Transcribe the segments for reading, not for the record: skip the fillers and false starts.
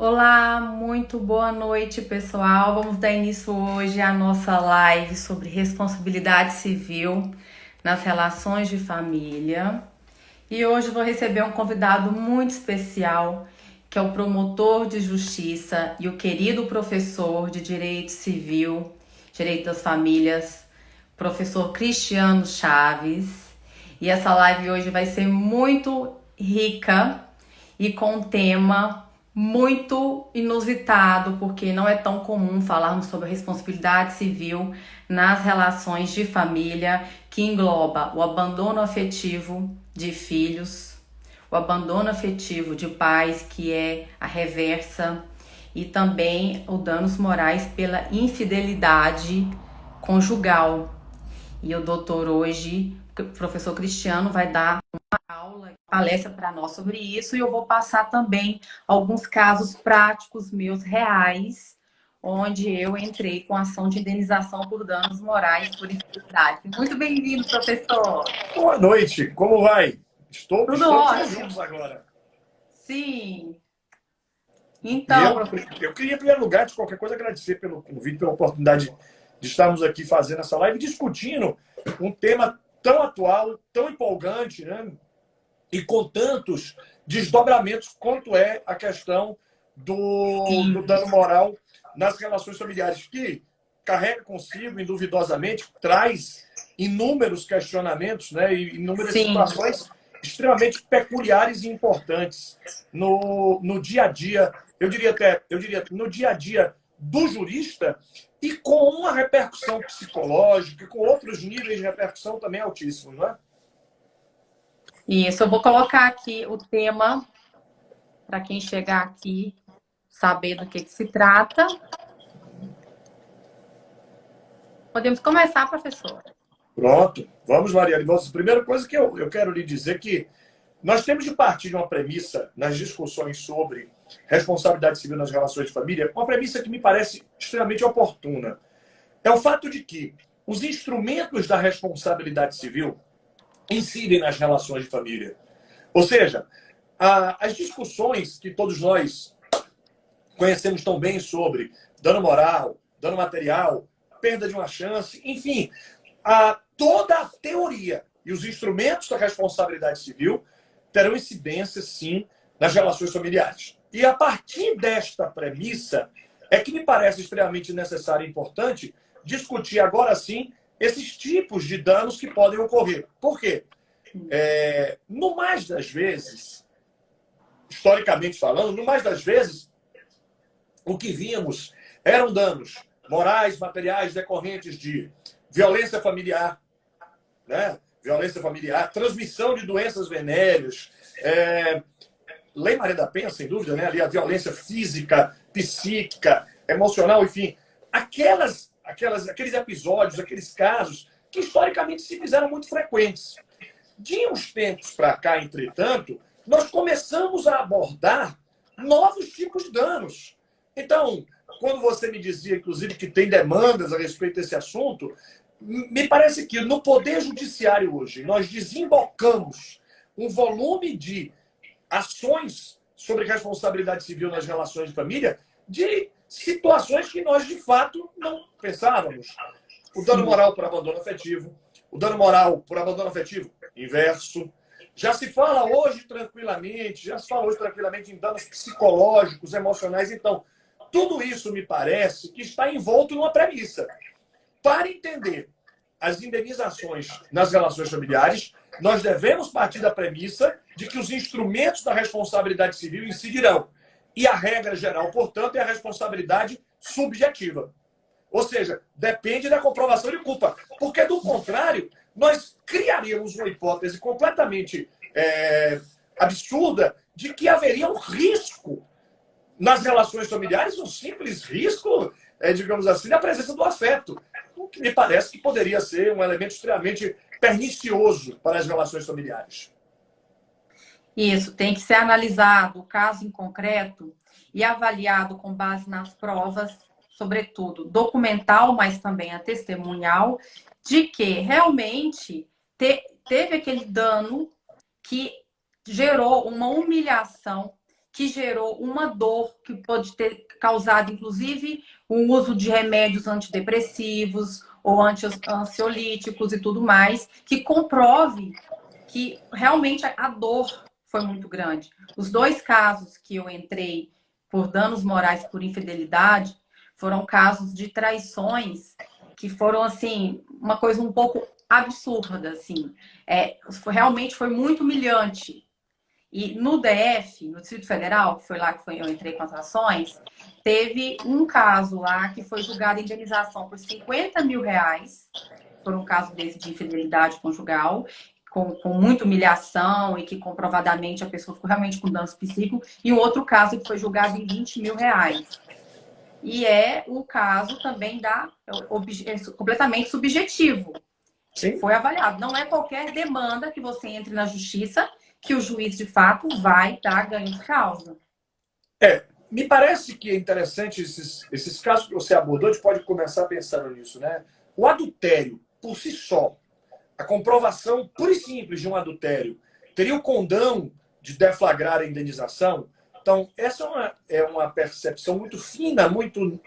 Olá, muito boa noite, pessoal. Vamos dar início hoje à nossa live sobre responsabilidade civil nas relações de família. E hoje vou receber um convidado muito especial, que é o promotor de justiça e o querido professor de Direito Civil, Direito das Famílias, professor Cristiano Chaves. E essa live hoje vai ser muito rica e com um tema muito inusitado, porque não é tão comum falarmos sobre responsabilidade civil nas relações de família, que engloba o abandono afetivo de filhos, o abandono afetivo de pais, que é a reversa, e também os danos morais pela infidelidade conjugal. E o doutor hoje, o professor Cristiano, vai dar aula, palestra para nós sobre isso, e eu vou passar também alguns casos práticos meus reais, onde eu entrei com ação de indenização por danos morais por infidelidade. Muito bem-vindo, professor. Boa noite, como vai? Tudo Estamos juntos ótimo. agora. Sim. E Então, eu, professor. eu queria, em primeiro lugar, de qualquer coisa, agradecer pelo convite, pela oportunidade de estarmos aqui fazendo essa live, discutindo um tema tão atual, tão empolgante, né? E com tantos desdobramentos quanto é a questão do Sim. dano moral nas relações familiares, que carrega consigo, induvidosamente, traz inúmeros questionamentos, né, e inúmeras Sim. situações extremamente peculiares e importantes no dia a dia, eu diria no dia a dia do jurista, e com uma repercussão psicológica, com outros níveis de repercussão também altíssimos, não é? Isso, eu vou colocar aqui o tema para quem chegar aqui saber do que se trata. Podemos começar, professor. Pronto, vamos, Mariana. A primeira coisa que eu quero lhe dizer é que nós temos de partir de uma premissa nas discussões sobre responsabilidade civil nas relações de família, uma premissa que me parece extremamente oportuna. É o fato de que os instrumentos da responsabilidade civil incidem nas relações de família. Ou seja, as discussões que todos nós conhecemos tão bem sobre dano moral, dano material, perda de uma chance, enfim, toda a teoria e os instrumentos da responsabilidade civil terão incidência, sim, nas relações familiares. E a partir desta premissa é que me parece extremamente necessário e importante discutir agora sim esses tipos de danos que podem ocorrer. Por quê? No mais das vezes, historicamente falando, no mais das vezes, o que vimos eram danos morais, materiais decorrentes de violência familiar, né? Violência familiar, transmissão de doenças venéreas, Lei Maria da Penha, sem dúvida, né? Ali a violência física, psíquica, emocional, enfim, aqueles episódios, aqueles casos que historicamente se fizeram muito frequentes. De uns tempos para cá, entretanto, nós começamos a abordar novos tipos de danos. Então, quando você me dizia, inclusive, que tem demandas a respeito desse assunto, me parece que no Poder Judiciário hoje nós desembocamos um volume de ações sobre responsabilidade civil nas relações de família de situações que nós, de fato, não pensávamos. O dano Sim. moral por abandono afetivo, o dano moral por abandono afetivo inverso. Já se fala hoje tranquilamente em danos psicológicos, emocionais. Então, tudo isso me parece que está envolto numa premissa. Para entender as indenizações nas relações familiares, nós devemos partir da premissa de que os instrumentos da responsabilidade civil incidirão. E a regra geral, portanto, é a responsabilidade subjetiva. Ou seja, depende da comprovação de culpa. Porque, do contrário, nós criaríamos uma hipótese completamente absurda de que haveria um risco nas relações familiares, um simples risco, digamos assim, da presença do afeto. O que me parece que poderia ser um elemento extremamente pernicioso para as relações familiares. Isso, tem que ser analisado o caso em concreto e avaliado com base nas provas, sobretudo documental, mas também a testemunhal, de que realmente teve aquele dano que gerou uma humilhação que gerou uma dor que pode ter causado, inclusive, o uso de remédios antidepressivos ou ansiolíticos e tudo mais, que comprove que realmente a dor foi muito grande. Os 2 casos que eu entrei por danos morais por infidelidade foram casos de traições que foram, assim, uma coisa um pouco absurda, assim. Realmente foi muito humilhante. E no DF, no Distrito Federal, que foi lá que eu entrei com as ações, teve um caso lá que foi julgado a indenização por R$ 50.000, por um caso desse de infidelidade conjugal, com muita humilhação e que comprovadamente a pessoa ficou realmente com danos psíquicos, e o outro caso que foi julgado em R$ 20.000. E é o caso também completamente subjetivo. Sim. Foi avaliado. Não é qualquer demanda que você entre na justiça que o juiz, de fato, vai dar ganho de causa. Me parece que é interessante esses casos que você abordou, a gente pode começar pensando nisso, né? O adultério, por si só, a comprovação pura e simples de um adultério, teria o condão de deflagrar a indenização? Então, essa é uma percepção muito fina, muito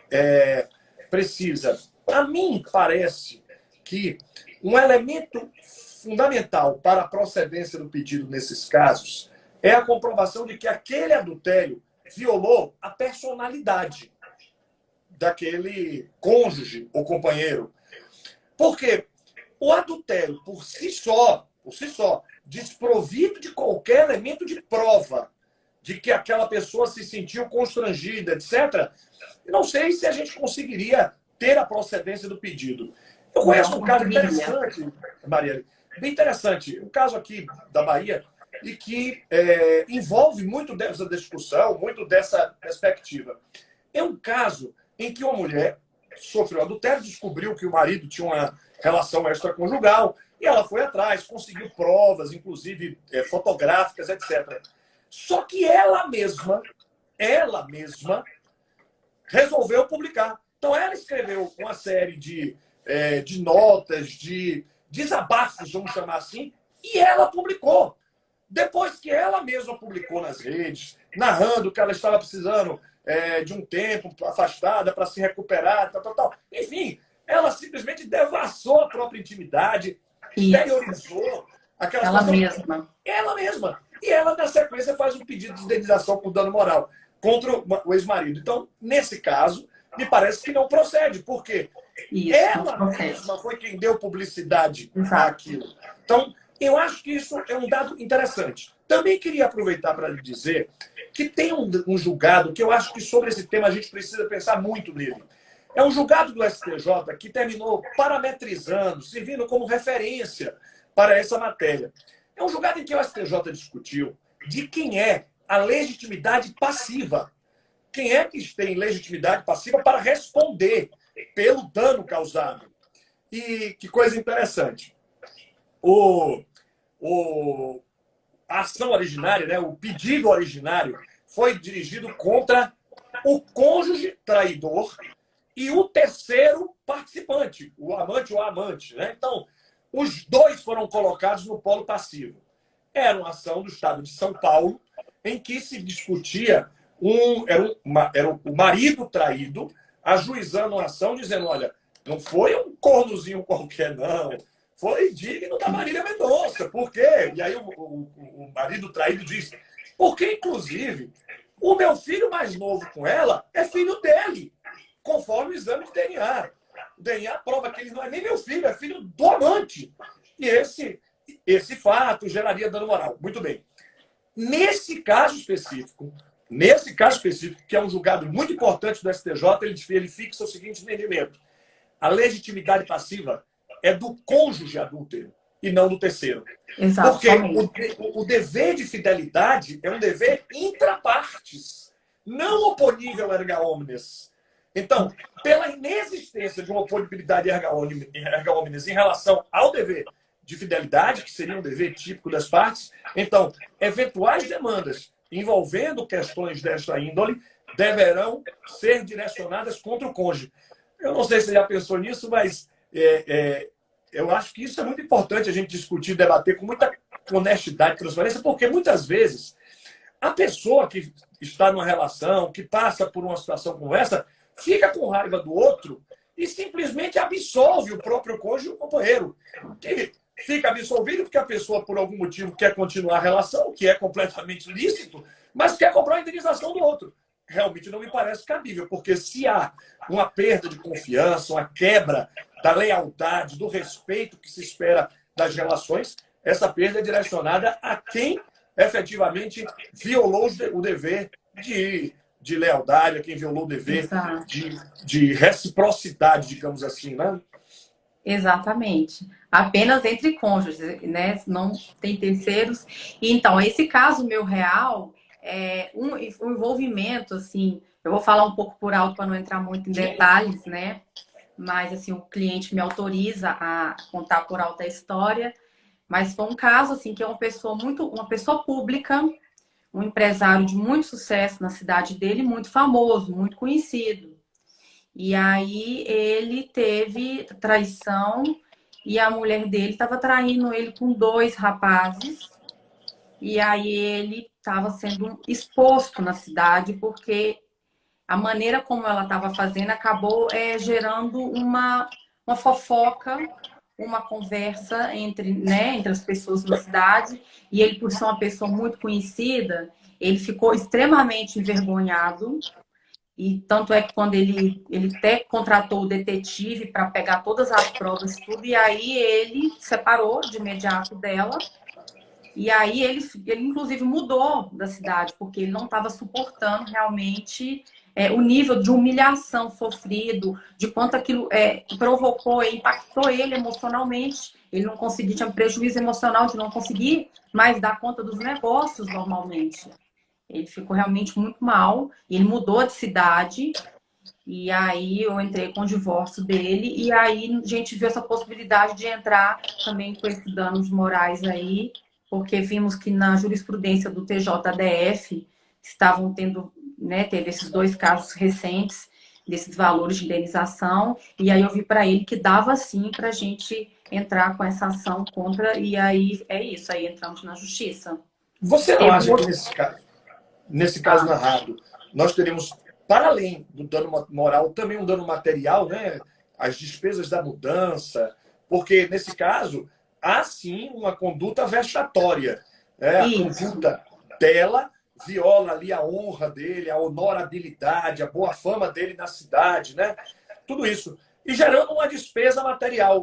precisa. A mim parece que um elemento fundamental para a procedência do pedido nesses casos é a comprovação de que aquele adultério violou a personalidade daquele cônjuge ou companheiro. Porque o adultério, por si só, desprovido de qualquer elemento de prova de que aquela pessoa se sentiu constrangida, etc., não sei se a gente conseguiria ter a procedência do pedido. Eu conheço um caso interessante, Marielle, bem interessante, um caso aqui da Bahia, e que envolve muito dessa discussão, muito dessa perspectiva. É um caso em que uma mulher sofreu adultério, descobriu que o marido tinha uma relação extraconjugal, e ela foi atrás, conseguiu provas, inclusive fotográficas, etc. Só que ela mesma resolveu publicar. Então ela escreveu uma série de notas, de desabafos, vamos chamar assim, e ela publicou. Depois que ela mesma publicou nas redes, narrando que ela estava precisando de um tempo afastada para se recuperar, tal. Enfim, ela simplesmente devassou a própria intimidade, exteriorizou aquela situação. Ela mesma. E ela, na sequência, faz um pedido de indenização por dano moral contra o ex-marido. Então, nesse caso, me parece que não procede, porque ela mesma foi quem deu publicidade àquilo. Então, eu acho que isso é um dado interessante. Também queria aproveitar para lhe dizer que tem um julgado que eu acho que sobre esse tema a gente precisa pensar muito nele. É um julgado do STJ que terminou parametrizando, servindo como referência para essa matéria. É um julgado em que o STJ discutiu de quem é a legitimidade passiva. Quem é que tem legitimidade passiva para responder pelo dano causado? E que coisa interessante. A ação originária, né, o pedido originário, foi dirigido contra o cônjuge traidor e o terceiro participante, o amante ou a amante. Né? Então, os dois foram colocados no polo passivo. Era uma ação do Estado de São Paulo em que se discutia era o marido traído ajuizando uma ação dizendo, olha, não foi um cornozinho qualquer, não. Foi digno da Marília Mendonça. Por quê? E aí o marido traído diz, porque, inclusive, o meu filho mais novo com ela é filho dele, conforme o exame de DNA. O DNA prova que ele não é nem meu filho, é filho do amante. E esse fato geraria dano moral. Muito bem. Nesse caso específico, que é um julgado muito importante do STJ, ele fixa o seguinte entendimento. A legitimidade passiva é do cônjuge adúltero e não do terceiro. Exatamente. Porque o dever de fidelidade é um dever intrapartes, não oponível erga omnes. Então, pela inexistência de uma oponibilidade erga omnes em relação ao dever de fidelidade, que seria um dever típico das partes, então, eventuais demandas envolvendo questões desta índole deverão ser direcionadas contra o cônjuge. Eu não sei se você já pensou nisso, mas eu acho que isso é muito importante a gente discutir, debater com muita honestidade e transparência, porque muitas vezes A pessoa que está numa relação, que passa por uma situação como essa, fica com raiva do outro e simplesmente absolve o próprio cônjuge, o companheiro. Que fica absolvido porque a pessoa, por algum motivo, quer continuar a relação, que é completamente lícito, mas quer cobrar a indenização do outro. Realmente não me parece cabível, porque se há uma perda de confiança, uma quebra da lealdade, do respeito que se espera das relações, essa perda é direcionada a quem efetivamente violou o dever de lealdade, a quem violou o dever Exato. de reciprocidade, digamos assim, né? Exatamente. Apenas entre cônjuges, né? Não tem terceiros. E, então, esse caso meu real é um envolvimento, assim, eu vou falar um pouco por alto para não entrar muito em detalhes, né? Mas, assim, o cliente me autoriza a contar por alto a história. Mas foi um caso, assim, que é uma pessoa pública, um empresário de muito sucesso na cidade dele, muito famoso, muito conhecido. E aí ele teve traição e a mulher dele estava traindo ele com dois rapazes. E aí ele estava sendo exposto na cidade porque a maneira como ela estava fazendo acabou gerando uma fofoca, uma conversa entre as pessoas da cidade. E ele, por ser uma pessoa muito conhecida, ele ficou extremamente envergonhado e tanto é que quando ele até contratou o detetive para pegar todas as provas, tudo, e aí ele separou de imediato dela. E aí ele inclusive mudou da cidade, porque ele não estava suportando realmente o nível de humilhação sofrido, de quanto aquilo provocou e impactou ele emocionalmente. Ele não conseguia, tinha um prejuízo emocional de não conseguir mais dar conta dos negócios normalmente. Ele ficou realmente muito mal, e ele mudou de cidade, e aí eu entrei com o divórcio dele, e aí a gente viu essa possibilidade de entrar também com esses danos morais aí, porque vimos que na jurisprudência do TJDF estavam tendo, né, teve esses dois casos recentes desses valores de indenização, e aí eu vi para ele que dava sim para a gente entrar com essa ação contra, e aí é isso, aí entramos na justiça. Você não Teve um acha que outro. nesse caso Ah, narrado, nós teremos, para além do dano moral, também um dano material, né? As despesas da mudança, porque nesse caso há sim uma conduta vexatória. Né? A isso. conduta dela viola ali a honra dele, a honorabilidade, a boa fama dele na cidade, né? Tudo isso. E gerando uma despesa material.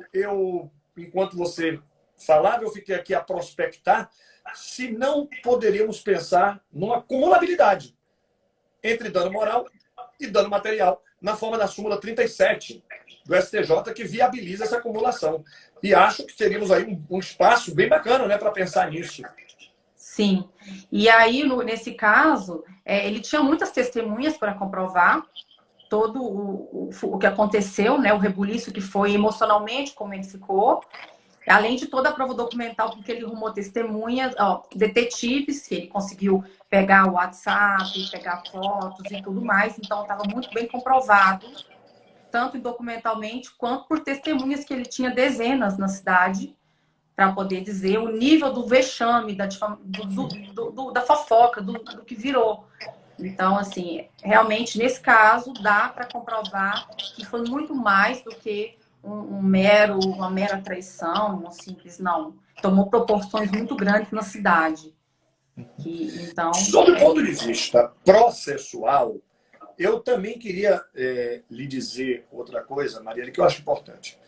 Enquanto você falava, eu fiquei aqui a prospectar se não poderíamos pensar numa acumulabilidade entre dano moral e dano material, na forma da súmula 37 do STJ, que viabiliza essa acumulação. E acho que teríamos aí um espaço bem bacana, né, para pensar nisso. Sim. E aí, nesse caso, ele tinha muitas testemunhas para comprovar todo o que aconteceu, né? O rebuliço que foi emocionalmente, como ele ficou. Além de toda a prova documental, porque ele arrumou testemunhas, detetives, que ele conseguiu pegar o WhatsApp, pegar fotos e tudo mais. Então, estava muito bem comprovado, tanto documentalmente quanto por testemunhas que ele tinha dezenas na cidade, para poder dizer o nível do vexame, da fofoca, do que virou. Então, assim, realmente, nesse caso, dá para comprovar que foi muito mais do que uma mera traição, um simples, não. Tomou proporções muito grandes na cidade. Então, Sob o é ponto de isso. vista processual, eu também queria lhe dizer outra coisa, Mariana, que eu acho importante.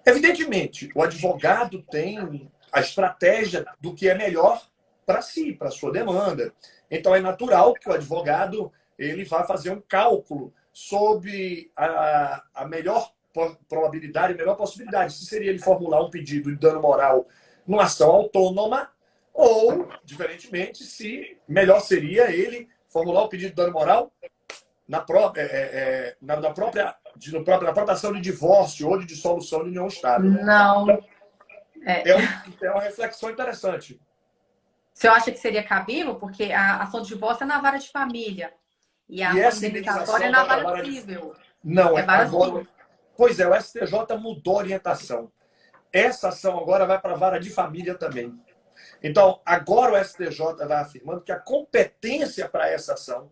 Evidentemente, o advogado tem a estratégia do que é melhor para si, para sua demanda. Então, é natural que o advogado ele vá fazer um cálculo sobre a melhor probabilidade, a melhor possibilidade. Se seria ele formular um pedido de dano moral numa ação autônoma ou, diferentemente, se melhor seria ele formular o pedido de dano moral na própria ação de divórcio ou de dissolução de união estável. Não. Então, É, é uma reflexão interessante. você acha que seria cabível? Porque a ação de divórcio é na vara de família. E a E ação essa indenizatória é indenização na vai para a vara vara de. civil. Não, É vara agora. civil. Pois é, o STJ mudou a orientação. Essa ação agora vai para a vara de família também. Então, agora o STJ vai afirmando que a competência para essa ação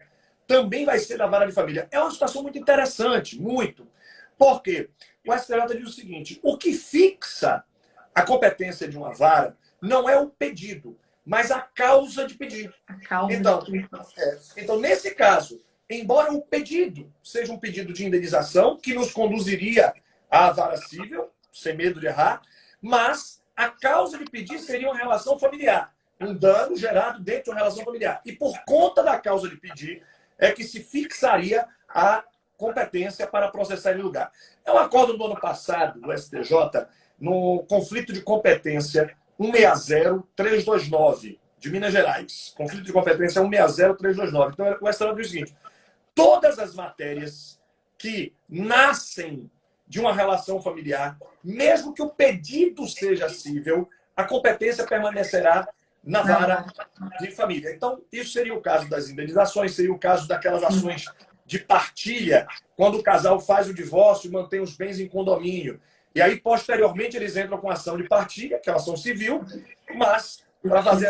também vai ser da vara de família. É uma situação muito interessante, muito. Por quê? O STJ diz o seguinte: o que fixa a competência de uma vara não é o pedido, mas a causa de pedido. A causa Então, de... então, nesse caso, embora o pedido seja um pedido de indenização, que nos conduziria à vara civil, sem medo de errar, mas a causa de pedir seria uma relação familiar, um dano gerado dentro de uma relação familiar. E por conta da causa de pedir, é que se fixaria a competência para processar em lugar. É um acordo do ano passado, do STJ, no conflito de competência 160329, de Minas Gerais. Conflito de competência 160329. Então, o STJ diz o seguinte: todas as matérias que nascem de uma relação familiar, mesmo que o pedido seja cível, a competência permanecerá na vara de família. Então, isso seria o caso das indenizações, seria o caso daquelas ações de partilha, quando o casal faz o divórcio e mantém os bens em condomínio. E aí, posteriormente, eles entram com ação de partilha, que é uma ação civil, mas para fazer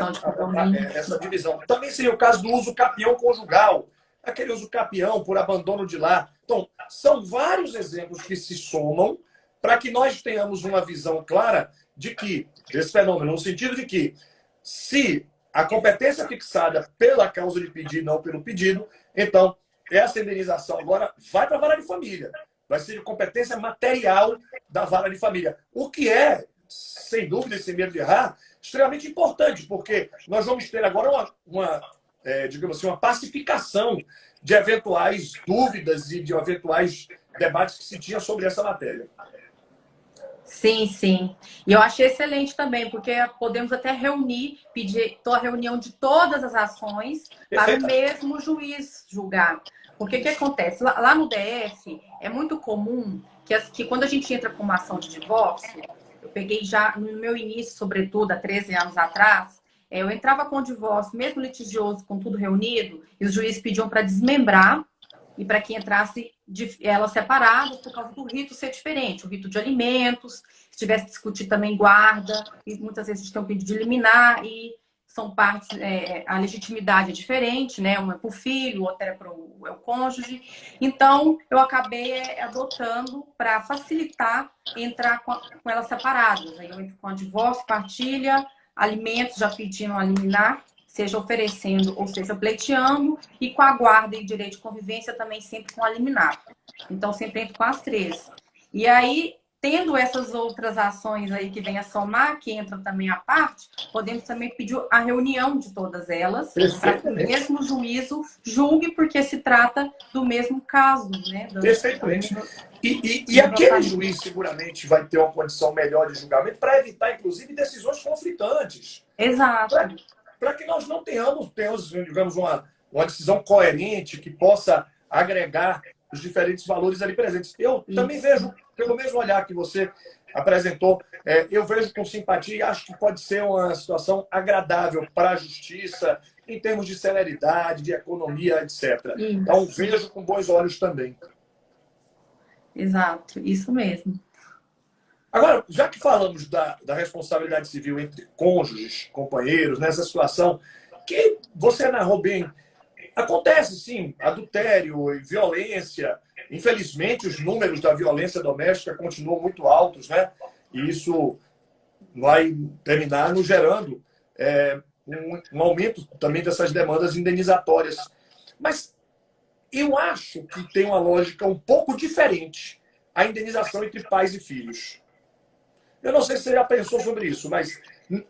essa divisão. Também seria o caso do uso capião conjugal, aquele uso capião por abandono de lar. Então, são vários exemplos que se somam para que nós tenhamos uma visão clara de que, desse fenômeno, no sentido de que, se a competência é fixada pela causa de pedido, não pelo pedido, então essa indenização agora vai para a vara de família. Vai ser de competência material da vara de família. O que é, sem dúvida e sem medo de errar, extremamente importante, porque nós vamos ter agora digamos assim, uma pacificação de eventuais dúvidas e de eventuais debates que se tinha sobre essa matéria. Sim, sim. E eu achei excelente também, porque podemos até pedir a reunião de todas as ações para o mesmo juiz julgar. Porque o que acontece? Lá no DF, é muito comum que quando a gente entra com uma ação de divórcio, eu peguei já no meu início, sobretudo, há 13 anos atrás, eu entrava com o divórcio, mesmo litigioso, com tudo reunido, e os juízes pediam para desmembrar e para que entrasse elas separadas por causa do rito ser diferente. O rito de alimentos, se tivesse que discutir também guarda, e muitas vezes a gente tem um pedido de liminar e são partes, a legitimidade é diferente, né? Uma é para o filho, outra é para o cônjuge. Então, eu acabei adotando para facilitar entrar com elas separadas. Aí eu entro com a divórcio, partilha, alimentos já pedindo a liminar, seja oferecendo ou seja pleiteando, e com a guarda e direito de convivência também sempre com a liminar. Então, sempre entro com as três. E aí, tendo essas outras ações aí que vem a somar, que entram também à parte, podemos também pedir a reunião de todas elas, para que o mesmo juízo julgue, porque se trata do mesmo caso, né? Perfeitamente. E aquele juiz seguramente vai ter uma condição melhor de julgamento para evitar, inclusive, decisões conflitantes. Exato. Para que nós não tenhamos digamos, uma decisão coerente que possa agregar os diferentes valores ali presentes. Eu também vejo, pelo mesmo olhar que você apresentou, eu vejo com simpatia e acho que pode ser uma situação agradável para a justiça, em termos de celeridade, de economia, etc. Então, vejo com bons olhos também. Exato, isso mesmo. Agora, já que falamos da responsabilidade civil entre cônjuges, companheiros, nessa situação que você narrou bem, acontece sim, adultério e violência. Infelizmente, os números da violência doméstica continuam muito altos, né? E isso vai terminar nos gerando um aumento também dessas demandas indenizatórias. Mas eu acho que tem uma lógica um pouco diferente a indenização entre pais e filhos. Eu não sei se você já pensou sobre isso, mas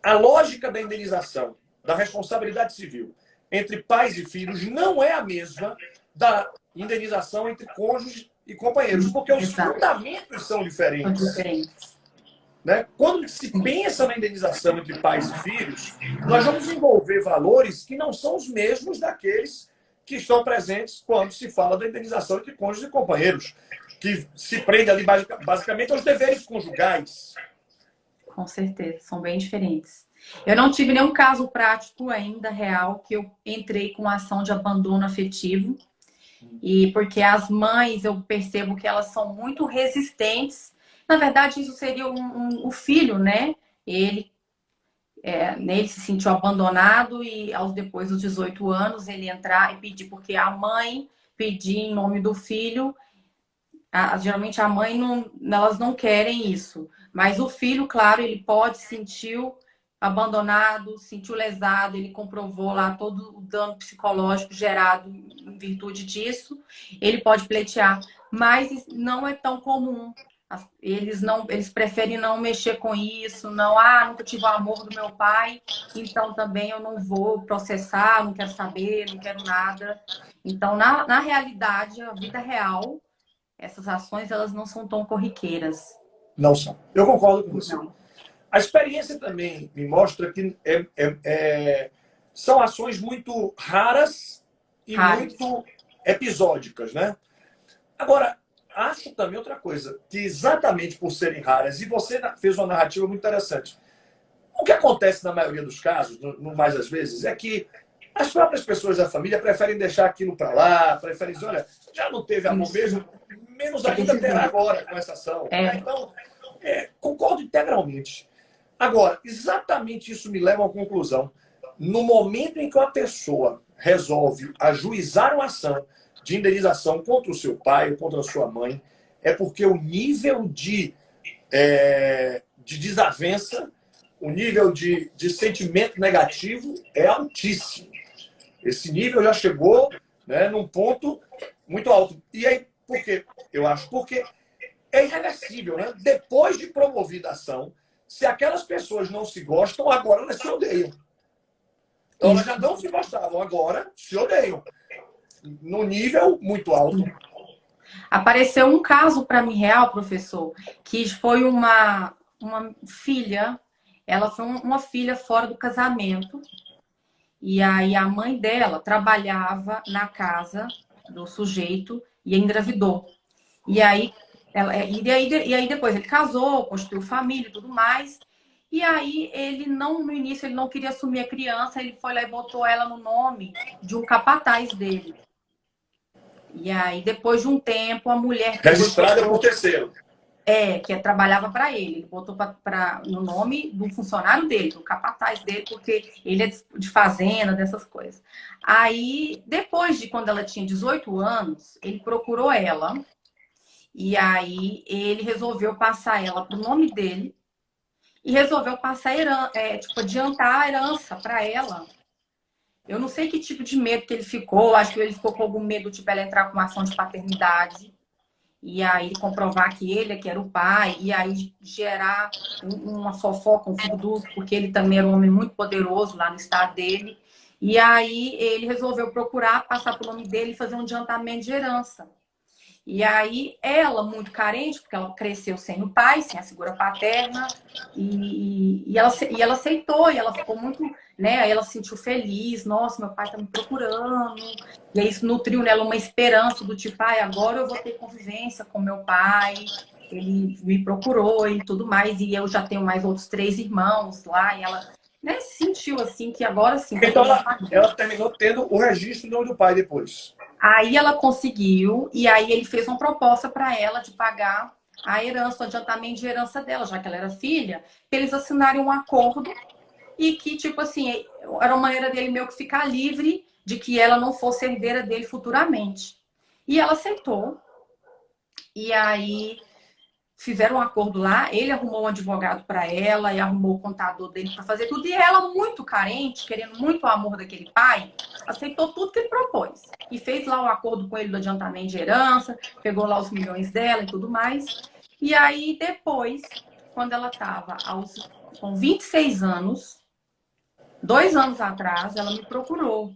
a lógica da indenização, da responsabilidade civil entre pais e filhos não é a mesma da indenização entre cônjuges e companheiros, porque os fundamentos são diferentes. Né? Quando se pensa na indenização entre pais e filhos, nós vamos envolver valores que não são os mesmos daqueles que estão presentes quando se fala da indenização entre cônjuges e companheiros, que se prende ali basicamente aos deveres conjugais. Com certeza, são bem diferentes. Eu não tive nenhum caso prático ainda real que eu entrei com ação de abandono afetivo. E porque as mães, eu percebo que elas são muito resistentes. Na verdade, isso seria o filho, né? nele se sentiu abandonado e depois dos 18 anos ele entrar e pedir, porque a mãe pedir em nome do filho, geralmente a mãe não, elas não querem isso, mas o filho, claro, ele pode sentir abandonado, sentiu lesado, ele comprovou lá todo o dano psicológico gerado em virtude disso, ele pode pleitear, mas não é tão comum. Eles preferem não mexer com isso, nunca tive o amor do meu pai, então também eu não vou processar, não quero saber, não quero nada. Então, na realidade, a vida real, essas ações elas não são tão corriqueiras. Não são. Eu concordo com você. Não. A experiência também me mostra que são ações muito raras e muito episódicas, né? Agora, acho também outra coisa, que exatamente por serem raras, e você fez uma narrativa muito interessante. O que acontece na maioria dos casos, no mais das vezes, é que as próprias pessoas da família preferem deixar aquilo para lá, preferem dizer, olha, já não teve amor mesmo, menos ainda terá agora com essa ação. Então, concordo integralmente. Agora, exatamente isso me leva a uma conclusão. No momento em que uma pessoa resolve ajuizar uma ação de indenização contra o seu pai ou contra a sua mãe, é porque o nível de desavença, o nível de sentimento negativo é altíssimo. Esse nível já chegou, né, num ponto muito alto. E aí, por quê? Eu acho porque é irreversível, né? Depois de promovida a ação, se aquelas pessoas não se gostam, agora elas se odeiam. Então, elas já não se gostavam, agora se odeiam. Num nível muito alto. Apareceu um caso para mim real, professor, que foi uma filha, ela foi uma filha fora do casamento, e aí a mãe dela trabalhava na casa do sujeito e engravidou. E aí, e aí depois ele casou, construiu família e tudo mais. E aí ele não, no início, ele não queria assumir a criança, ele foi lá e botou ela no nome de um capataz dele. E aí, depois de um tempo, a mulher pegou registrada por terceiro. que trabalhava para ele. Ele botou no nome do funcionário dele, do capataz dele, porque ele é de fazenda, dessas coisas. Aí, depois de quando ela tinha 18 anos, ele procurou ela. E aí, ele resolveu passar ela pro nome dele e resolveu passar adiantar a herança para ela. Eu não sei que tipo de medo que ele ficou, acho que ele ficou com algum medo, tipo, ela entrar com uma ação de paternidade. E aí comprovar que ele é que era o pai, e aí gerar uma fofoca, um furduço, porque ele também era um homem muito poderoso lá no estado dele. E aí ele resolveu procurar, passar pelo nome dele e fazer um adiantamento de herança. E aí ela, muito carente, porque ela cresceu sem o pai, sem a figura paterna, e ela aceitou, e ela ficou muito, né? Aí ela se sentiu feliz, nossa, meu pai tá me procurando. E aí isso nutriu nela uma esperança do tipo, agora eu vou ter convivência com meu pai, ele me procurou e tudo mais, e eu já tenho mais outros 3 irmãos lá, e ela, né, sentiu assim que agora sim. Então ela terminou tendo o registro do nome do pai depois. Aí ela conseguiu, e aí ele fez uma proposta para ela de pagar a herança, o adiantamento de herança dela, já que ela era filha, eles assinarem um acordo e que, tipo assim, era uma maneira dele meio que ficar livre de que ela não fosse herdeira dele futuramente. E ela aceitou. E aí fizeram um acordo lá, ele arrumou um advogado para ela e arrumou o contador dele para fazer tudo. E ela, muito carente, querendo muito o amor daquele pai, aceitou tudo que ele propôs. E fez lá o acordo com ele do adiantamento de herança, pegou lá os milhões dela e tudo mais. E aí, depois, quando ela estava com 26 anos, 2 anos atrás, ela me procurou.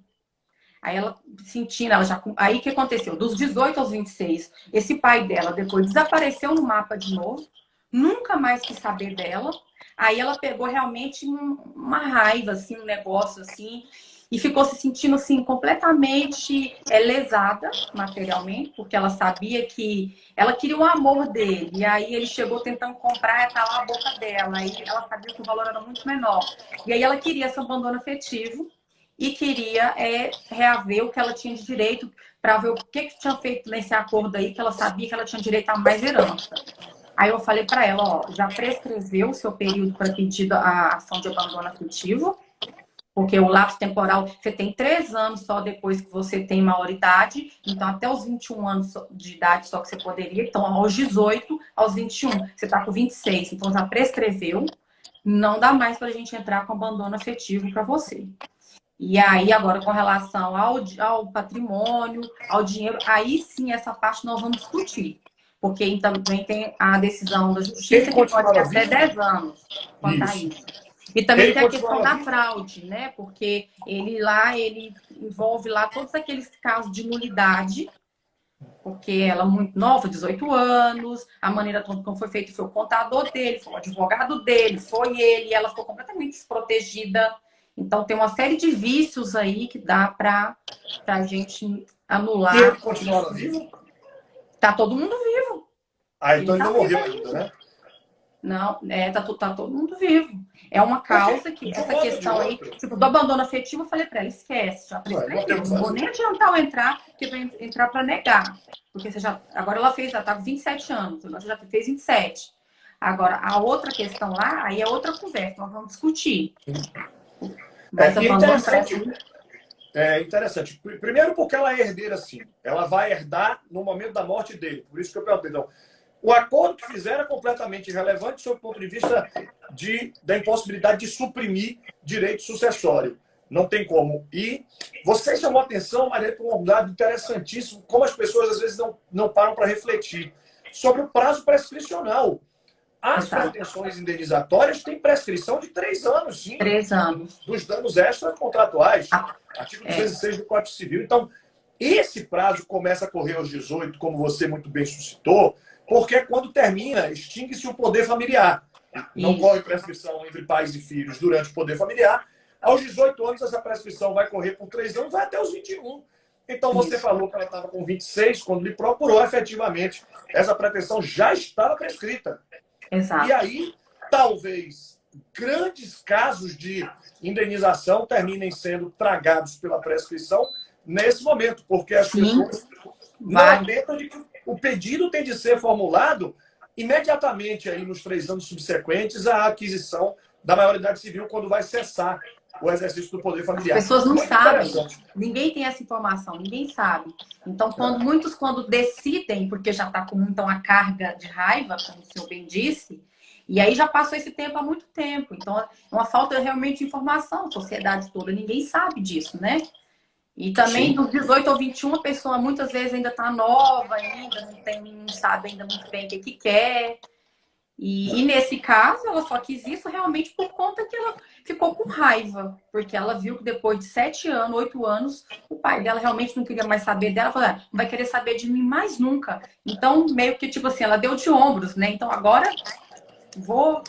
Aí ela sentindo, aí o que aconteceu? Dos 18 aos 26, esse pai dela depois desapareceu no mapa de novo, nunca mais quis saber dela. Aí ela pegou realmente uma raiva, assim, um negócio assim, e ficou se sentindo assim completamente lesada materialmente, porque ela sabia que ela queria o amor dele. E aí ele chegou tentando comprar e calar a boca dela. Aí ela sabia que o valor era muito menor. E aí ela queria esse abandono afetivo e queria reaver o que ela tinha de direito para ver o que tinha feito nesse acordo aí, que ela sabia que ela tinha direito a mais herança. Aí eu falei para ela, ó, já prescreveu o seu período para pedir a ação de abandono afetivo, porque o lapso temporal, você tem 3 anos só depois que você tem maioridade, então até os 21 anos de idade só que você poderia, então aos 18, aos 21, você está com 26, então já prescreveu, não dá mais para a gente entrar com abandono afetivo para você. E aí, agora, com relação ao patrimônio, ao dinheiro, aí sim, essa parte nós vamos discutir. Porque também tem a decisão da justiça, Ele que pode ser continuava até vivo? 10 anos quanto a Isso. isso. E também Ele tem a questão continuava da vivo? fraude, né? Porque ele envolve lá todos aqueles casos de nulidade, porque ela é muito nova, 18 anos, a maneira como foi feito foi o contador dele, foi o advogado dele, foi ele, ela ficou completamente desprotegida. Então tem uma série de vícios aí que dá para a gente E ele anular. continuava vivo? Tá todo mundo vivo. Ah, Ele então ele tá não vivo morreu ainda, ainda. né? Não, tá todo mundo vivo. É uma Porque, causa que, de um essa modo ou de questão aí, outro, tipo, do abandono afetivo, eu falei para ela, esquece, já não tem o prescreveu. que Não vou fazer. nem adiantar eu entrar, porque vai entrar para negar. Porque você já. Agora ela tá com 27 anos, você já fez 27. Agora, a outra questão lá, aí é outra conversa, nós vamos discutir. Mas E é abandono parece. interessante, Primeiro porque ela é herdeira, sim. Ela vai herdar no momento da morte dele. Por isso que eu perguntei. Então, o acordo que fizeram é completamente irrelevante sob o ponto de vista da impossibilidade de suprimir direito sucessório. Não tem como. E você chamou a atenção, Maria, para um dado interessantíssimo, como as pessoas às vezes não param para refletir sobre o prazo prescricional. As Exato. pretensões indenizatórias têm prescrição de 3 anos, sim, 3 anos. dos danos extracontratuais. Ah, Artigo é, 206 do Código Civil. Então, esse prazo começa a correr aos 18, como você muito bem suscitou, porque é quando termina, extingue-se o poder familiar. Não corre isso. prescrição entre pais e filhos durante o poder familiar. Aos 18 anos, essa prescrição vai correr por 3 anos, vai até os 21. Então, você Isso. falou que ela estava com 26, quando lhe procurou, efetivamente, essa pretensão já estava prescrita. E Exato. aí, talvez, grandes casos de indenização terminem sendo tragados pela prescrição nesse momento, porque as Sim, pessoas não vai. atentam de que o pedido tem de ser formulado imediatamente aí nos 3 anos subsequentes à aquisição da maioridade civil, quando vai cessar o exercício do poder As familiar. pessoas não Muito sabem. interessante. Ninguém tem essa informação, ninguém sabe. Então, É. muitos, quando decidem, porque já está com muita uma carga de raiva, como o senhor bem disse, e aí já passou esse tempo há muito tempo. Então, é uma falta realmente de informação, a sociedade toda, ninguém sabe disso, né? E também Sim. dos 18 ao 21, a pessoa muitas vezes ainda está nova, ainda não sabe ainda muito bem o que quer. E nesse caso, ela só quis isso realmente por conta que ela ficou com raiva, porque ela viu que depois de 7 anos, 8 anos, o pai dela realmente não queria mais saber dela, falou, não vai querer saber de mim mais nunca. Então, meio que tipo assim, ela deu de ombros, né? Então agora vou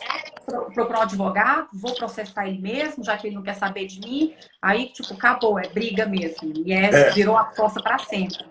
procurar um advogado, vou processar ele mesmo, já que ele não quer saber de mim. Aí, tipo, acabou, é briga mesmo. E É. virou a força para sempre.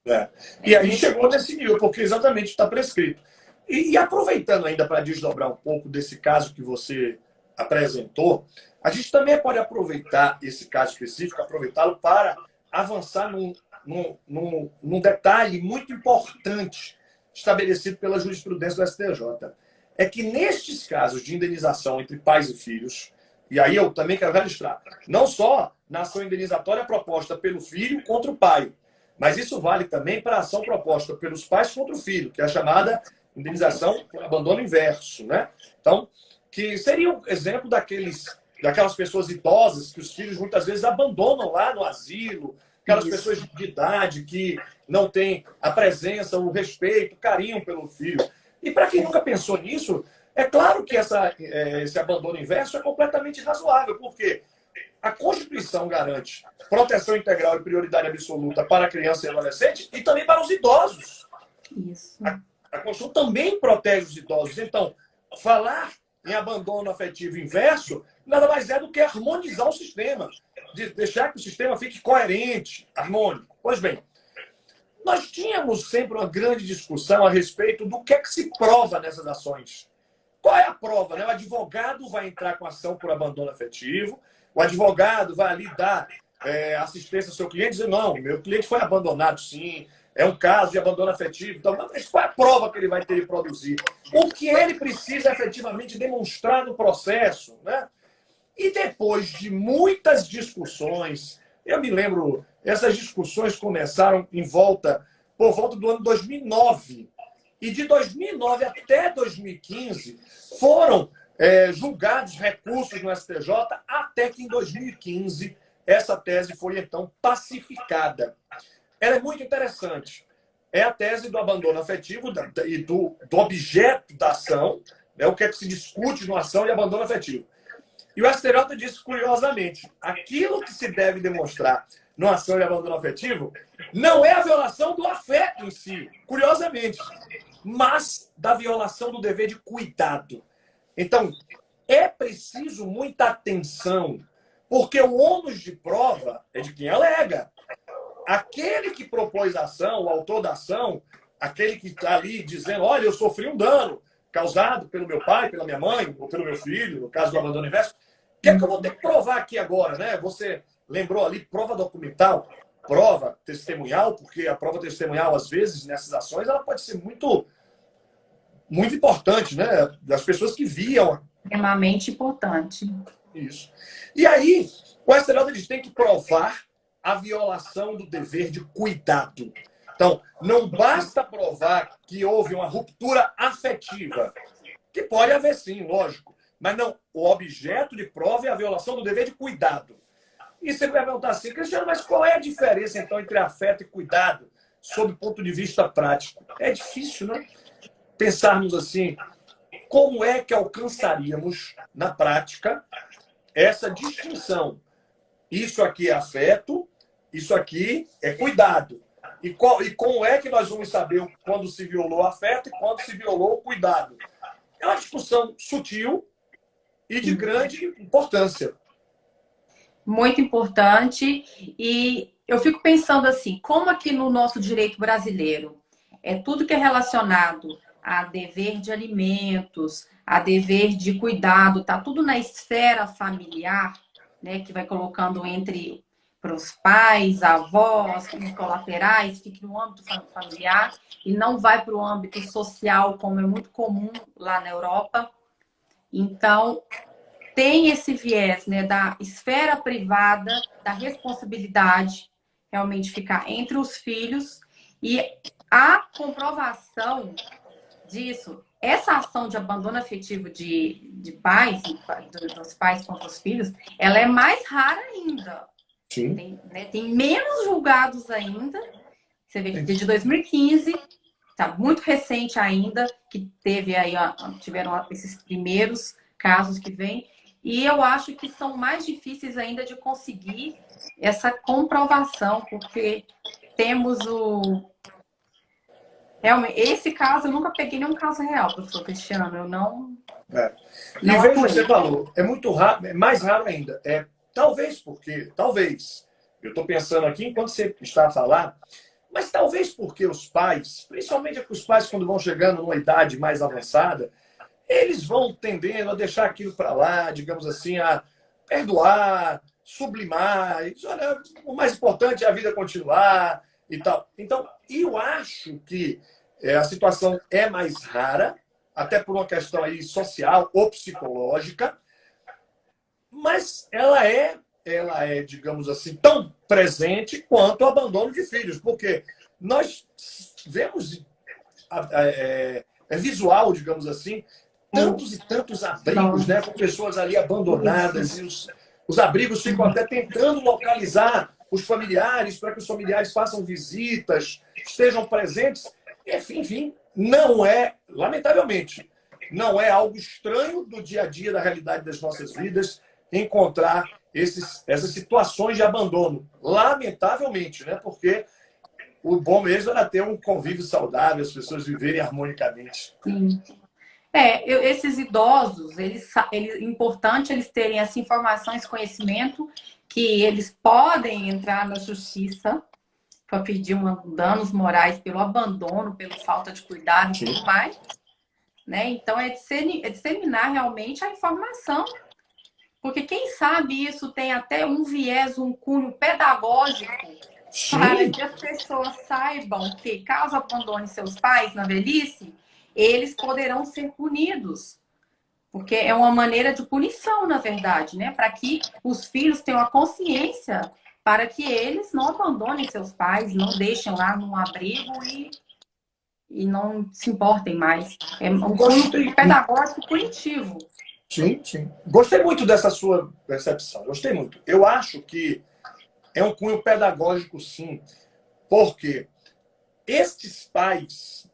É. E aí Nesse... chegou nesse nível, porque exatamente está prescrito. E aproveitando ainda para desdobrar um pouco desse caso que você apresentou, a gente também pode aproveitar esse caso específico, aproveitá-lo para avançar num detalhe muito importante estabelecido pela jurisprudência do STJ. É que nestes casos de indenização entre pais e filhos, e aí eu também quero registrar, não só na ação indenizatória proposta pelo filho contra o pai, mas isso vale também para a ação proposta pelos pais contra o filho, que é a chamada indenização por abandono inverso, né? Então, que seria um exemplo daquelas pessoas idosas que os filhos muitas vezes abandonam lá no asilo, aquelas Isso. pessoas de idade que não têm a presença, o respeito, o carinho pelo filho. E para quem nunca pensou nisso, é claro que esse abandono inverso é completamente razoável, porque a Constituição garante proteção integral e prioridade absoluta para a criança e adolescente e também para os idosos. Isso. A Constituição também protege os idosos. Então, falar em abandono afetivo inverso nada mais é do que harmonizar o sistema, de deixar que o sistema fique coerente, harmônico. Pois bem, nós tínhamos sempre uma grande discussão a respeito do que é que se prova nessas ações. Qual é a prova? Né? O advogado vai entrar com ação por abandono afetivo, o advogado vai ali dar assistência ao seu cliente e dizer, não, meu cliente foi abandonado sim, é um caso de abandono afetivo. Então, mas qual é a prova que ele vai ter de produzir? O que ele precisa efetivamente demonstrar no processo, né? E depois de muitas discussões, eu me lembro, essas discussões começaram por volta do ano 2009. E de 2009 até 2015 foram julgados recursos no STJ, até que em 2015 essa tese foi então pacificada. Ela é muito interessante. É a tese do abandono afetivo e do objeto da ação, né, o que é que se discute numa ação de abandono afetivo. E o STJ disse, curiosamente, aquilo que se deve demonstrar numa ação de abandono afetivo não é a violação do afeto em si, curiosamente, mas da violação do dever de cuidado. Então, é preciso muita atenção, porque o ônus de prova é de quem alega. Aquele que propôs a ação, o autor da ação, aquele que está ali dizendo, olha, eu sofri um dano causado pelo meu pai, pela minha mãe, ou pelo meu filho, no caso do abandono inverso, o que é que eu vou ter que provar aqui agora, né? Você lembrou ali prova documental, prova testemunhal, porque a prova testemunhal, às vezes, nessas ações, ela pode ser muito, muito importante, né? Das pessoas que viam. Extremamente importante. Isso. E aí, o STJ tem que provar a violação do dever de cuidado. Então, não basta provar que houve uma ruptura afetiva, que pode haver sim, lógico, mas não, o objeto de prova é a violação do dever de cuidado. E você vai perguntar assim, Cristiano, mas qual é a diferença então entre afeto e cuidado, sob o ponto de vista prático? É difícil, né? Pensarmos assim, como é que alcançaríamos, na prática, essa distinção? Isso aqui é afeto, isso aqui é cuidado. E como é que nós vamos saber quando se violou o afeto e quando se violou o cuidado? É uma discussão sutil e de grande importância. Muito importante. E eu fico pensando assim, como aqui no nosso direito brasileiro, tudo que é relacionado a dever de alimentos, a dever de cuidado, tá tudo na esfera familiar, né, que vai colocando entre para os pais, avós, colaterais, fica no âmbito familiar e não vai para o âmbito social, como é muito comum lá na Europa. Então, tem esse viés, né, da esfera privada, da responsabilidade realmente ficar entre os filhos e a comprovação disso, essa ação de abandono afetivo de pais, dos pais contra os filhos, ela é mais rara ainda. Sim. Tem menos julgados ainda. Você vê que desde 2015, tá muito recente ainda, que teve aí, tiveram esses primeiros casos que vêm. E eu acho que são mais difíceis ainda de conseguir essa comprovação, porque temos Realmente, esse caso, eu nunca peguei nenhum caso real, professor Cristiano. Eu não. E veja o que você falou, é muito raro, é mais raro ainda. Talvez eu estou pensando aqui enquanto você está a falar, mas talvez porque os pais, principalmente os pais quando vão chegando numa idade mais avançada, eles vão tendendo a deixar aquilo para lá, digamos assim, a perdoar, sublimar. E diz, olha, o mais importante é a vida continuar e tal. Então, eu acho que a situação é mais rara, até por uma questão aí social ou psicológica, mas ela é, digamos assim, tão presente quanto o abandono de filhos, porque nós vemos, é visual, digamos assim, tantos e tantos abrigos, né, com pessoas ali abandonadas, e os abrigos ficam até tentando localizar os familiares, para que os familiares façam visitas, estejam presentes. Enfim, não é, lamentavelmente, não é algo estranho do dia a dia, da realidade das nossas vidas, encontrar essas situações de abandono. Lamentavelmente, né? Porque o bom mesmo era ter um convívio saudável, as pessoas viverem harmonicamente. Sim. Esses idosos, é importante eles terem essa informação, esse conhecimento, que eles podem entrar na justiça para pedir danos morais pelo abandono, pela falta de cuidado e tudo mais. Né? Então, é disseminar realmente a informação. Porque quem sabe isso tem até um viés, um cunho pedagógico para Sim, que as pessoas saibam que, caso abandone seus pais na velhice, eles poderão ser punidos. Porque é uma maneira de punição, na verdade, né? Para que os filhos tenham a consciência para que eles não abandonem seus pais, não deixem lá num abrigo e não se importem mais. É um cunho gostei. pedagógico punitivo. Sim, sim. Gostei muito dessa sua percepção. Gostei muito. Eu acho que é um cunho pedagógico, sim, porque estes pais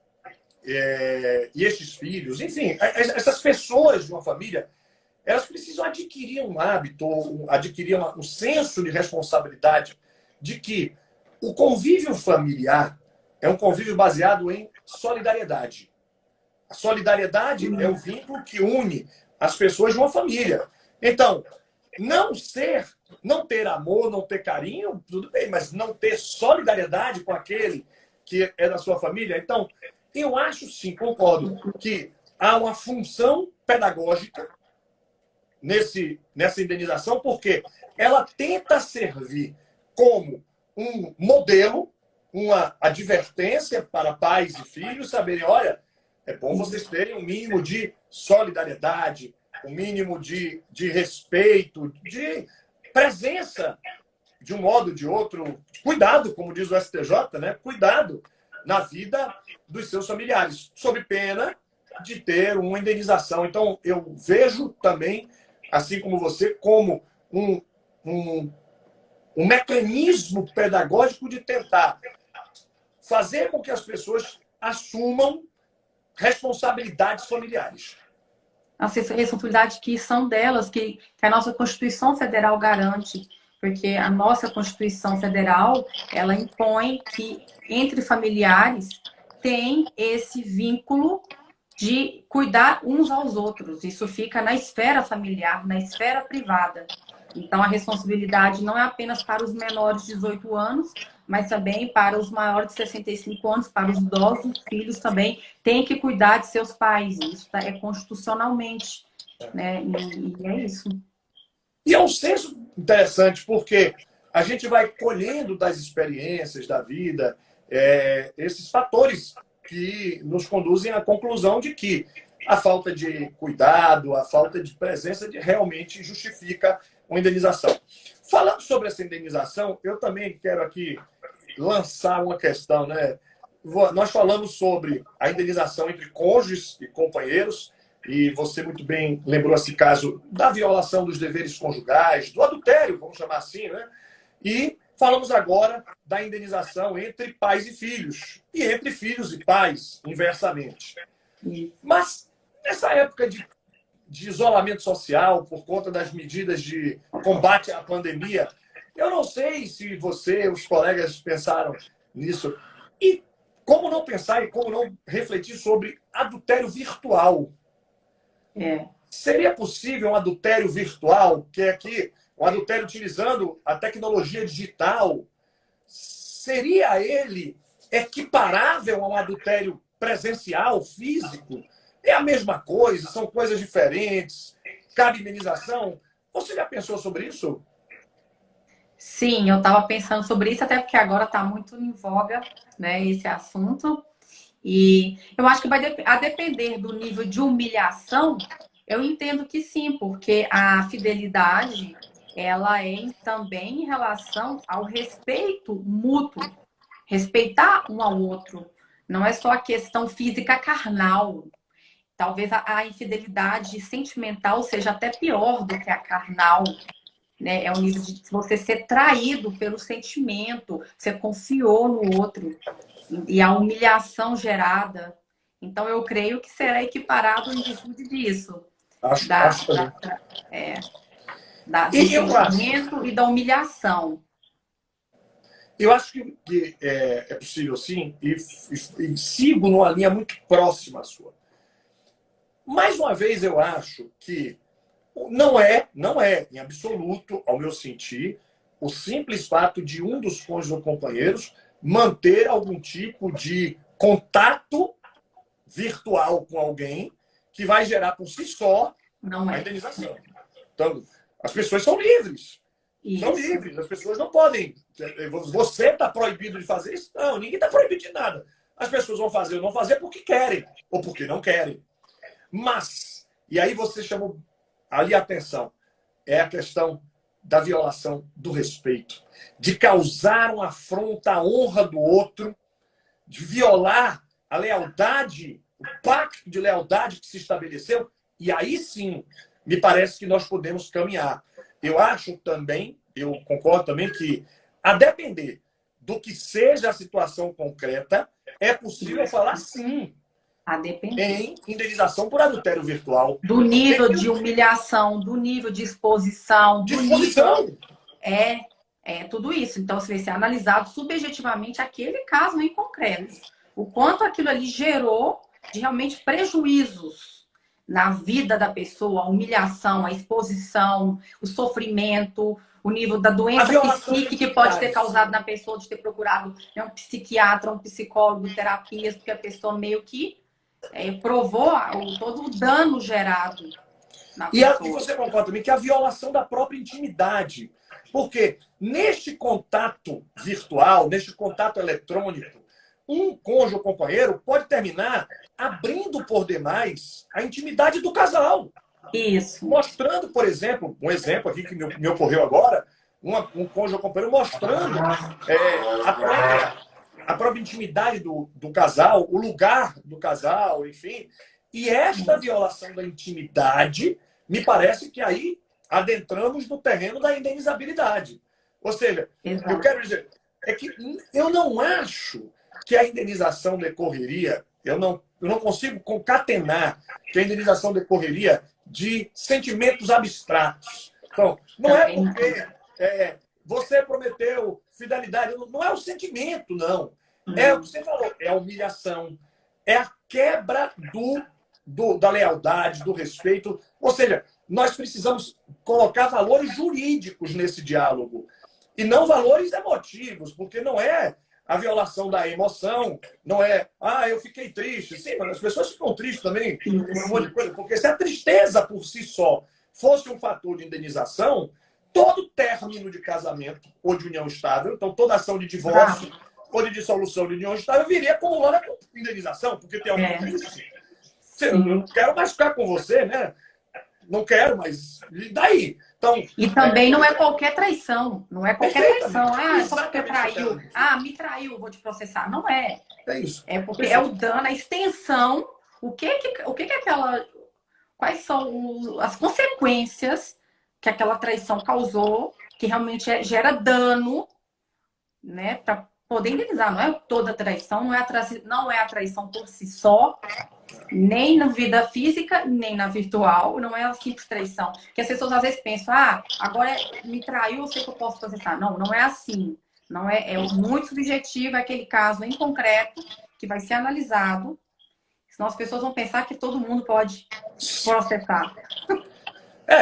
e estes filhos, enfim, essas pessoas de uma família, elas precisam adquirir um hábito, adquirir um senso de responsabilidade de que o convívio familiar é um convívio baseado em solidariedade. A solidariedade é o vínculo que une as pessoas de uma família. Então, não ter amor, não ter carinho, tudo bem, mas não ter solidariedade com aquele que é da sua família. Então, eu acho sim, concordo, que há uma função pedagógica nessa indenização, porque ela tenta servir como um modelo, uma advertência para pais e filhos saberem, olha, é bom vocês terem um mínimo de solidariedade, um mínimo de respeito, de presença, de um modo ou de outro, cuidado, como diz o STJ, né? Cuidado na vida dos seus familiares, sob pena de ter uma indenização. Então, eu vejo também, assim como você, como um, um mecanismo pedagógico de tentar fazer com que as pessoas assumam responsabilidades familiares. A responsabilidade que são delas, que a nossa Constituição Federal garante, porque a nossa Constituição Federal, ela impõe que entre familiares tem esse vínculo de cuidar uns aos outros. Isso fica na esfera familiar, na esfera privada. Então, a responsabilidade não é apenas para os menores de 18 anos, mas também para os maiores de 65 anos, para os idosos, os filhos também têm que cuidar de seus pais. Isso é constitucionalmente, né? E é isso. E é um senso interessante, porque a gente vai colhendo das experiências da vida esses fatores que nos conduzem à conclusão de que a falta de cuidado, a falta de presença realmente justifica uma indenização. Falando sobre essa indenização, eu também quero aqui lançar uma questão, né? Nós falamos sobre a indenização entre cônjuges e companheiros, e você muito bem lembrou esse caso da violação dos deveres conjugais, do adultério, vamos chamar assim, né? E falamos agora da indenização entre pais e filhos, e entre filhos e pais, inversamente. Mas nessa época de isolamento social, por conta das medidas de combate à pandemia, eu não sei se você, os colegas, pensaram nisso. E como não pensar e como não refletir sobre adultério virtual? É. Seria possível um adultério virtual, que é aqui um adultério utilizando a tecnologia digital? Seria ele equiparável a um adultério presencial, físico? É a mesma coisa? São coisas diferentes? Cabe indenização? Você já pensou sobre isso? Sim, eu estava pensando sobre isso, até porque agora está muito em voga, né, esse assunto. E eu acho que a depender do nível de humilhação, eu entendo que sim, porque a fidelidade, ela é também em relação ao respeito mútuo, respeitar um ao outro. Não é só a questão física carnal. Talvez a infidelidade sentimental seja até pior do que a carnal, né? É o nível de você ser traído pelo sentimento, você confiou no outro e a humilhação gerada. Então, eu creio que será equiparado em virtude disso, Acho também. do E eu acho, sentimento e da humilhação. eu acho que é possível sim, e sigo numa linha muito próxima à sua. Mais uma vez, eu acho que não é, em absoluto, ao meu sentir, o simples fato de um dos cônjuges ou companheiros manter algum tipo de contato virtual com alguém que vai gerar por si só Não a é. indenização. Então, as pessoas são livres. São Isso. livres, as pessoas não podem. Você está proibido de fazer isso? Não, ninguém está proibido de nada. As pessoas vão fazer ou não fazer porque querem, ou porque não querem. Mas, e aí você chamou ali a atenção, é a questão da violação do respeito, de causar uma afronta à honra do outro, de violar a lealdade, o pacto de lealdade que se estabeleceu, e aí sim, me parece que nós podemos caminhar. Eu acho também, eu concordo também que, a depender do que seja a situação concreta, é possível falar sim A depender. em indenização por adultério virtual. Do nível de humilhação, do nível de exposição, do Disposição. nível... É tudo isso. Então, se vai ser analisado subjetivamente aquele caso em concreto. O quanto aquilo ali gerou de realmente prejuízos na vida da pessoa, a humilhação, a exposição, o sofrimento, o nível da doença psíquica que pode ter causado na pessoa de ter procurado um psiquiatra, um psicólogo, terapias, porque a pessoa meio que provou todo o dano gerado na pessoa. E você concorda também que a violação da própria intimidade. Porque neste contato virtual, neste contato eletrônico, um cônjuge ou companheiro pode terminar abrindo por demais a intimidade do casal. Isso. Mostrando, por exemplo, um exemplo aqui que me ocorreu agora, um cônjuge ou companheiro mostrando a própria intimidade do casal, o lugar do casal, enfim. E esta violação da intimidade, me parece que aí adentramos no terreno da indenizabilidade. Ou seja, eu quero dizer, é que eu não acho que a indenização decorreria, eu não consigo concatenar que a indenização decorreria de sentimentos abstratos. Então, não é porque você prometeu fidelidade, não é o sentimento, não. É o que você falou, é a humilhação, é a quebra da lealdade, do respeito. Ou seja, nós precisamos colocar valores jurídicos nesse diálogo e não valores emotivos, porque não é a violação da emoção, não é, eu fiquei triste. Sim, mas as pessoas ficam tristes também por um monte de coisa, porque se a tristeza por si só fosse um fator de indenização, todo término de casamento ou de união estável, então toda ação de divórcio ou de dissolução de união estável viria acumulando a indenização, porque tem alguém triste. Eu não quero mais ficar com você, né? Não quero, mas e daí? Então, e também não é qualquer traição. Não é qualquer traição. Só porque traiu. Me traiu, vou te processar. Não é. É isso. É porque é o dano, a extensão. O que aquela. Quais são as consequências que aquela traição causou, que realmente gera dano, né? Para poder indenizar. Não é toda traição, não é a traição por si só. Nem na vida física, nem na virtual, não é a simples traição. Que as pessoas às vezes pensam, agora me traiu, eu sei que eu posso processar. Não, não é assim. Não é muito subjetivo, é aquele caso em concreto que vai ser analisado. Senão as pessoas vão pensar que todo mundo pode processar.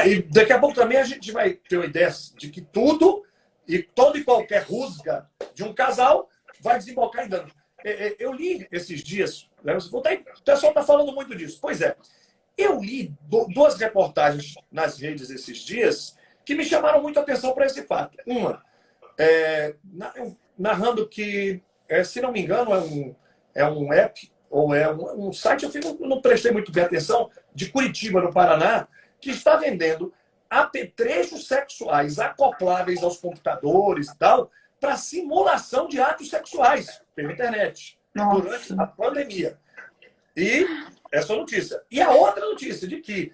E daqui a pouco também a gente vai ter uma ideia de que tudo e toda e qualquer rusga de um casal vai desembocar em dano. Eu li esses dias, né? O pessoal está falando muito disso. Pois é, eu li duas reportagens nas redes esses dias que me chamaram muito a atenção para esse fato. Uma, narrando que, se não me engano, é um app ou é um site, eu não prestei muito bem atenção, de Curitiba, no Paraná, que está vendendo apetrechos sexuais acopláveis aos computadores e tal, para simulação de atos sexuais pela internet, durante a pandemia. E essa notícia. E a outra notícia de que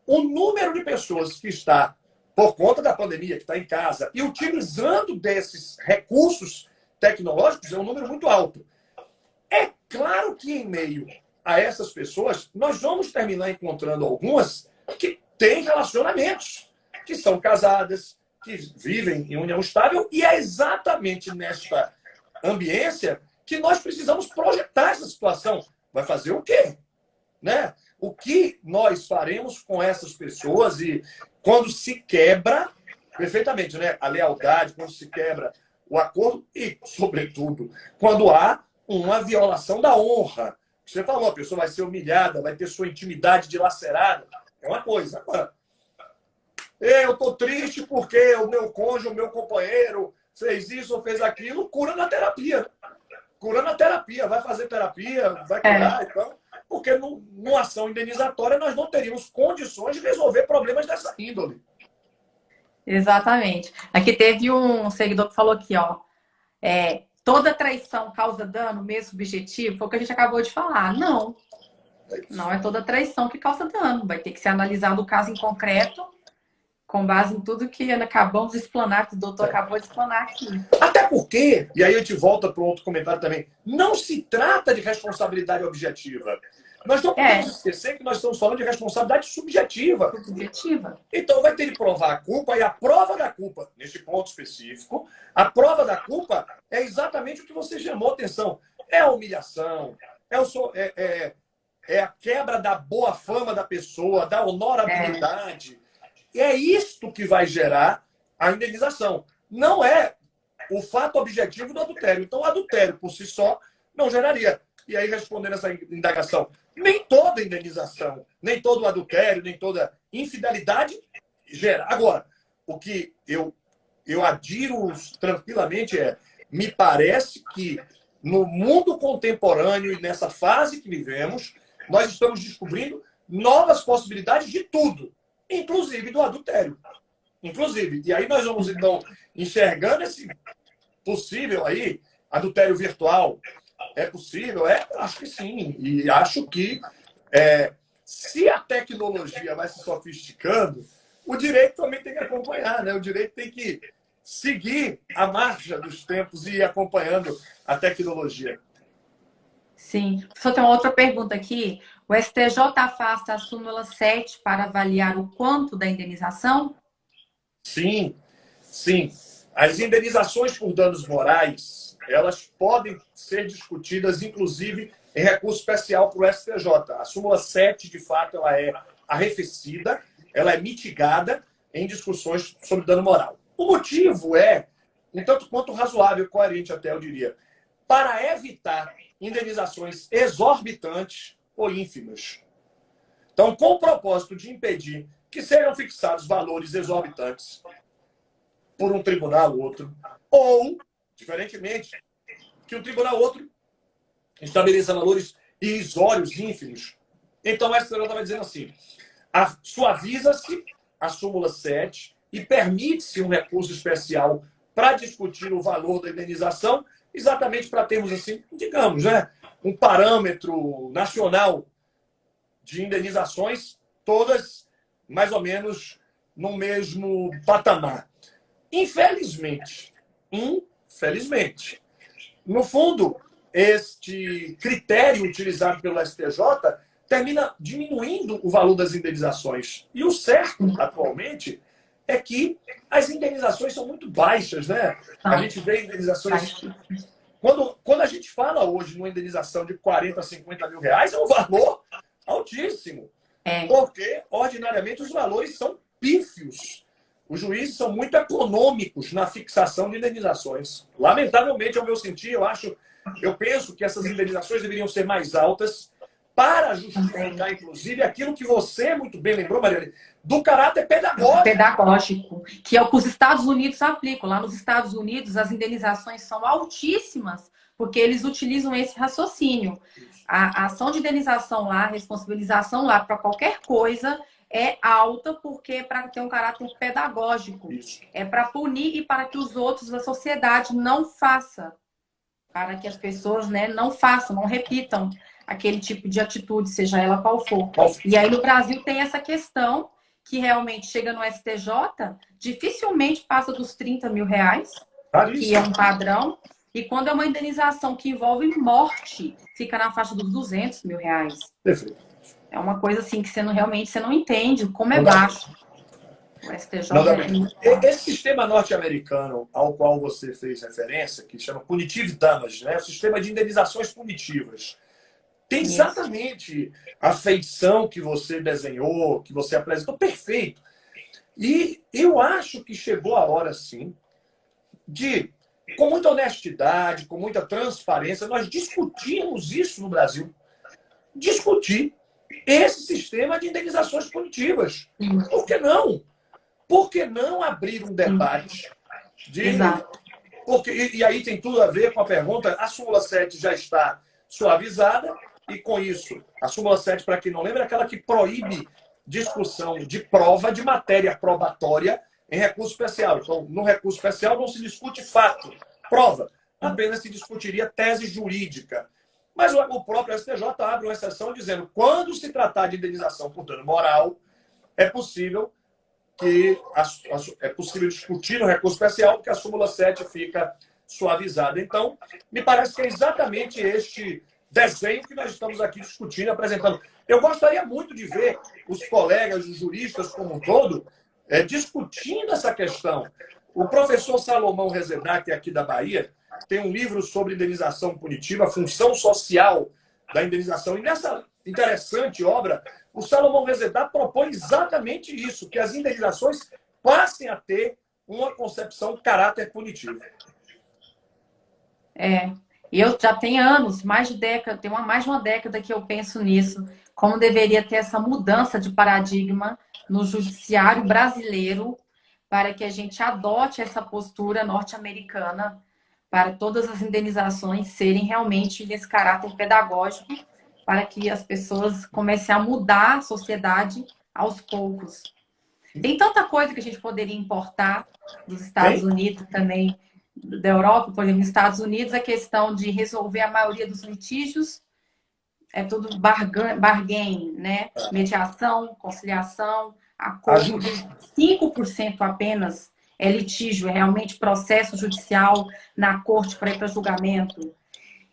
o número de pessoas que está, por conta da pandemia, que está em casa, e utilizando desses recursos tecnológicos, é um número muito alto. É claro que, em meio a essas pessoas, nós vamos terminar encontrando algumas que têm relacionamentos, que são casadas, que vivem em união estável, e é exatamente nesta ambiência que nós precisamos projetar essa situação. Vai fazer o quê? Né? O que nós faremos com essas pessoas e quando se quebra, perfeitamente, né? A lealdade, quando se quebra o acordo e, sobretudo, quando há uma violação da honra. Você falou, a pessoa vai ser humilhada, vai ter sua intimidade dilacerada. É uma coisa. Agora, Eu estou triste porque o meu cônjuge, o meu companheiro fez isso ou fez aquilo, cura na terapia. Cura na terapia, vai fazer terapia, vai curar, então, porque numa ação indenizatória nós não teríamos condições de resolver problemas dessa índole. Exatamente. Aqui teve um seguidor que falou aqui, ó, toda traição causa dano, mesmo subjetivo, foi o que a gente acabou de falar. Não, não é toda traição que causa dano. Vai ter que ser analisado o caso em concreto, com base em tudo que acabamos de explanar, que o doutor acabou de explanar aqui. Até porque, e aí a gente volta para um outro comentário também, não se trata de responsabilidade objetiva. Nós não podemos esquecer que nós estamos falando de responsabilidade subjetiva. Subjetiva. Então vai ter que provar a culpa, e a prova da culpa, nesse ponto específico, a prova da culpa é exatamente o que você chamou a atenção. É a humilhação, é a quebra da boa fama da pessoa, da honorabilidade. É isto que vai gerar a indenização. Não é o fato objetivo do adultério. Então, o adultério, por si só, não geraria. E aí, respondendo essa indagação, nem toda indenização, nem todo adultério, nem toda infidelidade gera. Agora, o que eu adiro tranquilamente me parece que no mundo contemporâneo e nessa fase que vivemos, nós estamos descobrindo novas possibilidades de tudo, inclusive do adultério. Inclusive. E aí nós vamos, então, enxergando esse possível aí, adultério virtual. É possível? Acho que sim. E acho que se a tecnologia vai se sofisticando, o direito também tem que acompanhar, né? O direito tem que seguir a marcha dos tempos e ir acompanhando a tecnologia. Sim. Só tem uma outra pergunta aqui. O STJ afasta a súmula 7 para avaliar o quanto da indenização? Sim, sim. As indenizações por danos morais, elas podem ser discutidas, inclusive, em recurso especial para o STJ. A súmula 7, de fato, ela é arrefecida, ela é mitigada em discussões sobre dano moral. O motivo é, um tanto quanto razoável, coerente até, eu diria, para evitar indenizações exorbitantes ou ínfimas. Então, com o propósito de impedir que sejam fixados valores exorbitantes por um tribunal ou outro, ou, diferentemente, que um tribunal ou outro estabeleça valores irrisórios, ínfimos. Então, a STJ vai dizendo assim, suaviza-se a súmula 7 e permite-se um recurso especial para discutir o valor da indenização, exatamente para termos, assim, digamos, né, um parâmetro nacional de indenizações, todas mais ou menos no mesmo patamar. Infelizmente, no fundo, este critério utilizado pelo STJ termina diminuindo o valor das indenizações. E o certo, atualmente, é que as indenizações são muito baixas, né? A gente vê indenizações... Quando a gente fala hoje numa indenização de 40 a 50 mil reais, é um valor altíssimo. Porque, ordinariamente, os valores são pífios. Os juízes são muito econômicos na fixação de indenizações. Lamentavelmente, ao meu sentir, eu penso que essas indenizações deveriam ser mais altas para justificar, inclusive, aquilo que você muito bem lembrou, Mariane, do caráter pedagógico. Pedagógico, que é o que os Estados Unidos aplicam. Lá nos Estados Unidos, as indenizações são altíssimas, porque eles utilizam esse raciocínio. A ação de indenização lá, a responsabilização lá para qualquer coisa é alta, porque é para ter um caráter pedagógico. Isso. É para punir e para que os outros da sociedade não façam. Para que as pessoas, né, não façam, não repitam aquele tipo de atitude, seja ela qual for. E aí no Brasil tem essa questão que realmente chega no STJ, dificilmente passa dos 30 mil reais, que é um padrão. E quando é uma indenização que envolve morte, fica na faixa dos 200 mil reais. Perfeito. É uma coisa assim que você não entende como é baixo. O STJ Esse sistema norte-americano ao qual você fez referência, que chama Punitive Damage, né? O sistema de indenizações punitivas, tem exatamente a feição que você desenhou, que você apresentou, perfeito. E eu acho que chegou a hora, sim, de, com muita honestidade, com muita transparência, nós discutirmos isso no Brasil. Discutir esse sistema de indenizações punitivas. Por que não? Por que não abrir um debate de... Exato. Porque, e aí tem tudo a ver com a pergunta, a súmula 7 já está suavizada, e com isso, a súmula 7, para quem não lembra, é aquela que proíbe discussão de prova de matéria probatória em recurso especial. Então, no recurso especial não se discute fato, prova, apenas se discutiria tese jurídica. Mas o próprio STJ abre uma exceção dizendo quando se tratar de indenização por dano moral, é possível discutir no recurso especial, porque a súmula 7 fica suavizada. Então, me parece que é exatamente este desenho que nós estamos aqui discutindo, apresentando. Eu gostaria muito de ver os colegas, os juristas como um todo, discutindo essa questão. O professor Salomão Rezedak, aqui da Bahia, tem um livro sobre indenização punitiva, a função social da indenização. E nessa interessante obra, o Salomão Rezedak propõe exatamente isso, que as indenizações passem a ter uma concepção de caráter punitivo. E eu já tenho anos, mais de uma década que eu penso nisso, como deveria ter essa mudança de paradigma no judiciário brasileiro para que a gente adote essa postura norte-americana para todas as indenizações serem realmente desse caráter pedagógico, para que as pessoas comecem a mudar a sociedade aos poucos. Tem tanta coisa que a gente poderia importar dos Estados Unidos também, da Europa, por exemplo, nos Estados Unidos, a questão de resolver a maioria dos litígios é tudo bargain, né? Mediação, conciliação, acordo. 5% apenas é litígio, é realmente processo judicial na corte para ir para julgamento.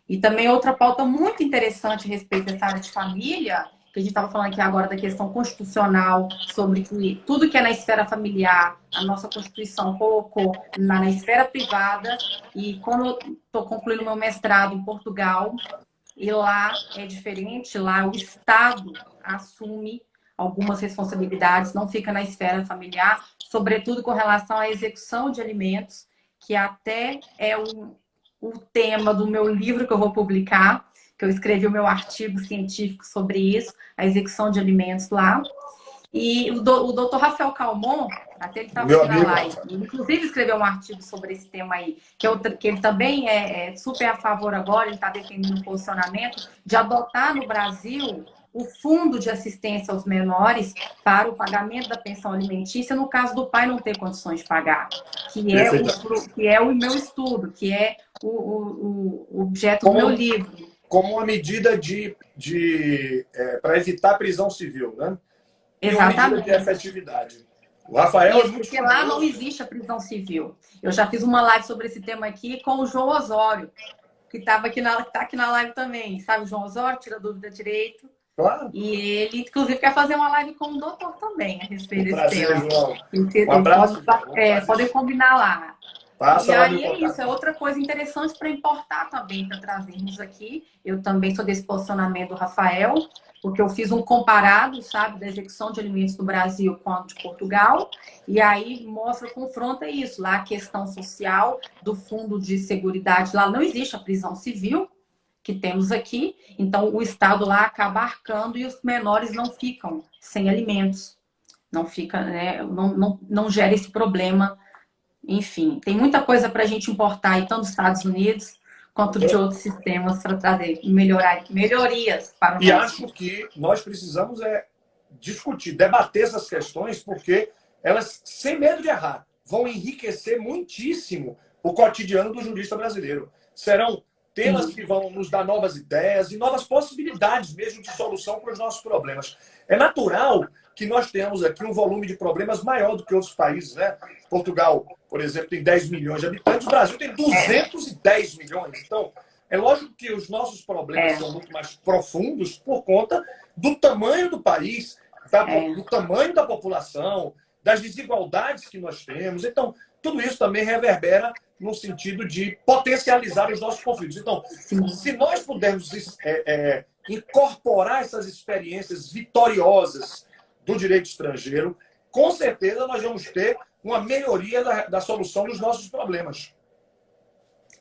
E também outra pauta muito interessante a respeito dessa área de família, que a gente estava falando aqui agora da questão constitucional, sobre que tudo que é na esfera familiar, a nossa Constituição colocou na esfera privada, e como eu estou concluindo meu mestrado em Portugal, e lá é diferente, lá o Estado assume algumas responsabilidades, não fica na esfera familiar, sobretudo com relação à execução de alimentos, que até é o tema do meu livro que eu vou publicar, que eu escrevi o meu artigo científico sobre isso, a execução de alimentos lá. E o doutor Rafael Calmon, até ele estava aqui na live, ele inclusive escreveu um artigo sobre esse tema aí, que ele também é super a favor agora, ele está defendendo um posicionamento de adotar no Brasil o Fundo de Assistência aos Menores para o pagamento da pensão alimentícia, no caso do pai não ter condições de pagar, que é o meu estudo, que é o objeto do meu livro. Como uma medida para evitar prisão civil, né? Exatamente. Uma medida de efetividade. O Rafael Isso, porque lá não existe a prisão civil. Eu já fiz uma live sobre esse tema aqui com o João Osório, que está aqui na live também. Sabe o João Osório? Tira dúvida direito. Claro. E ele, inclusive, quer fazer uma live com o doutor também a respeito desse tema. João. Um abraço. Podem combinar lá. Passa e lá aí é isso, é outra coisa interessante para importar também, para trazermos aqui. Eu também sou desse posicionamento do Rafael, porque eu fiz um comparado, sabe, da execução de alimentos no Brasil com a de Portugal, e aí confronta isso, lá a questão social do Fundo de Seguridade, lá não existe a prisão civil, que temos aqui, então o Estado lá acaba arcando e os menores não ficam sem alimentos, não fica, né, não gera esse problema. Enfim, tem muita coisa para a gente importar aí, tanto dos Estados Unidos quanto de outros sistemas para trazer melhorias para o E acho que nós precisamos discutir, debater essas questões, porque elas, sem medo de errar, vão enriquecer muitíssimo o cotidiano do jurista brasileiro. Serão temas que vão nos dar novas ideias e novas possibilidades mesmo de solução para os nossos problemas. É natural que nós tenhamos aqui um volume de problemas maior do que outros países, né? Portugal, por exemplo, tem 10 milhões de habitantes, o Brasil tem 210 milhões. Então, é lógico que os nossos problemas são muito mais profundos por conta do tamanho do país, do tamanho da população, das desigualdades que nós temos. Então, tudo isso também reverbera no sentido de potencializar os nossos conflitos. Então, se nós pudermos incorporar essas experiências vitoriosas do direito estrangeiro, com certeza nós vamos ter uma melhoria da solução dos nossos problemas.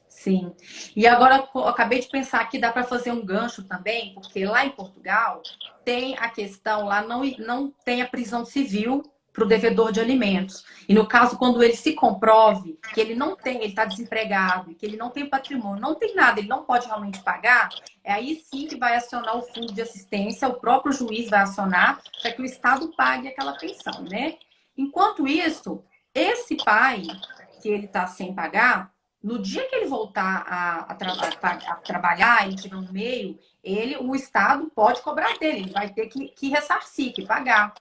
Sim. E agora, eu acabei de pensar que dá para fazer um gancho também, porque lá em Portugal tem a questão, lá não tem a prisão civil, para o devedor de alimentos. E no caso, quando ele se comprove que ele não tem, ele está desempregado, que ele não tem patrimônio, não tem nada, ele não pode realmente pagar, é aí sim que vai acionar o fundo de assistência, o próprio juiz vai acionar para que o Estado pague aquela pensão, né? Enquanto isso, esse pai que ele está sem pagar, no dia que ele voltar a trabalhar, ele estiver no meio, o Estado pode cobrar dele, ele vai ter que ressarcir, que pagar.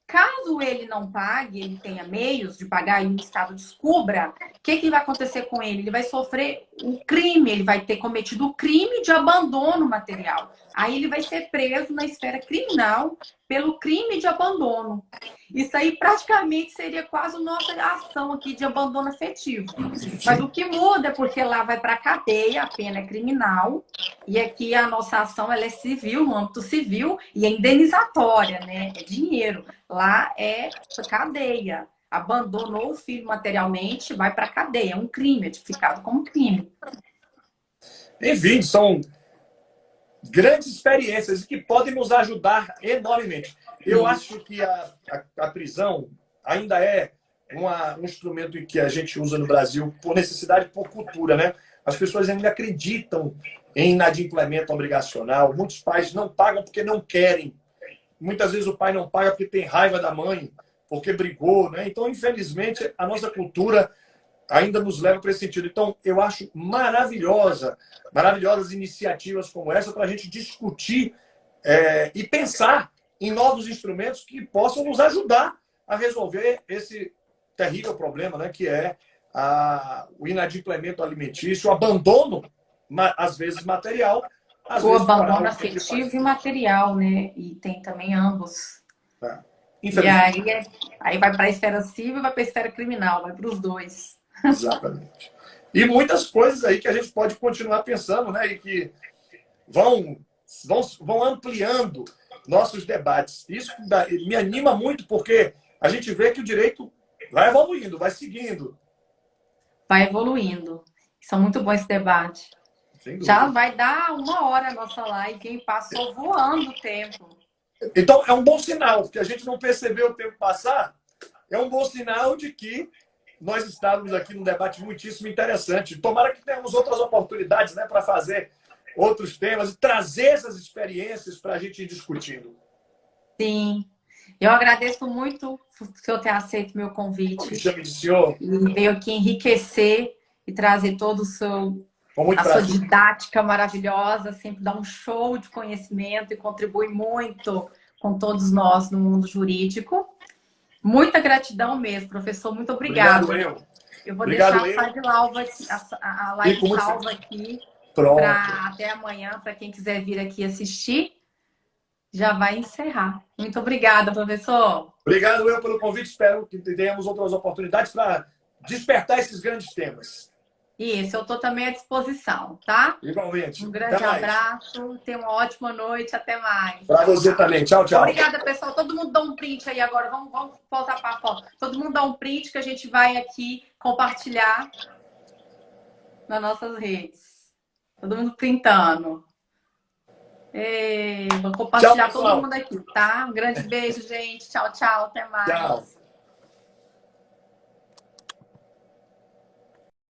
Caso ele não pague, ele tenha meios de pagar e o Estado descubra, o que vai acontecer com ele? Ele vai sofrer um crime, ele vai ter cometido o crime de abandono material. Aí ele vai ser preso na esfera criminal pelo crime de abandono. Isso aí praticamente seria quase nossa ação aqui de abandono afetivo. Mas o que muda é porque lá vai para a cadeia, a pena é criminal, e aqui a nossa ação ela é civil, no âmbito civil, e é indenizatória, né? É dinheiro. Lá é cadeia. Abandonou o filho materialmente, vai para a cadeia. É um crime, é tipificado como crime. Enfim, são grandes experiências que podem nos ajudar enormemente. Eu acho que a prisão ainda é um instrumento que a gente usa no Brasil por necessidade, por cultura, né? As pessoas ainda acreditam em inadimplemento obrigacional. Muitos pais não pagam porque não querem. Muitas vezes o pai não paga porque tem raiva da mãe, porque brigou, né? Então, infelizmente, a nossa cultura ainda nos leva para esse sentido. Então, eu acho maravilhosas iniciativas como essa para a gente discutir e pensar em novos instrumentos que possam nos ajudar a resolver esse terrível problema, né, que é o inadimplemento alimentício, o abandono, às vezes material, às o vezes moral. abandono afetivo e material, né? E tem também ambos. E aí vai para a esfera civil e vai para a esfera criminal, vai para os dois. Exatamente. E muitas coisas aí que a gente pode continuar pensando, né? E que vão ampliando nossos debates. Isso me anima muito, porque a gente vê que o direito vai evoluindo, vai seguindo. Vai evoluindo. São muito bom esse debate. Já vai dar 1 hora a nossa live, hein? Passou voando o tempo. Então, é um bom sinal, porque a gente não percebeu o tempo passar. É um bom sinal de que nós estávamos aqui num debate muitíssimo interessante. Tomara que tenhamos outras oportunidades, né, para fazer outros temas e trazer essas experiências para a gente ir discutindo. Sim. Eu agradeço muito o senhor ter aceito meu convite. Me chame de senhor. E veio aqui enriquecer e trazer todo o seu... a sua didática maravilhosa, sempre dá um show de conhecimento e contribui muito com todos nós no mundo jurídico. Muita gratidão mesmo, professor. Muito obrigado. Eu vou deixar a live salva aqui para até amanhã, para quem quiser vir aqui assistir. Já vai encerrar. Muito obrigada, professor. Obrigado, pelo convite. Espero que tenhamos outras oportunidades para despertar esses grandes temas. Isso, eu estou também à disposição, tá? Igualmente. Um grande abraço, tenha uma ótima noite, até mais. Para você também. Tchau, tchau. Obrigada, pessoal. Todo mundo dá um print aí agora. Vamos voltar para a foto. Todo mundo dá um print que a gente vai aqui compartilhar nas nossas redes. Todo mundo printando. Vou compartilhar todo mundo aqui, tá? Um grande beijo, gente. Tchau, tchau. Até mais. Tchau.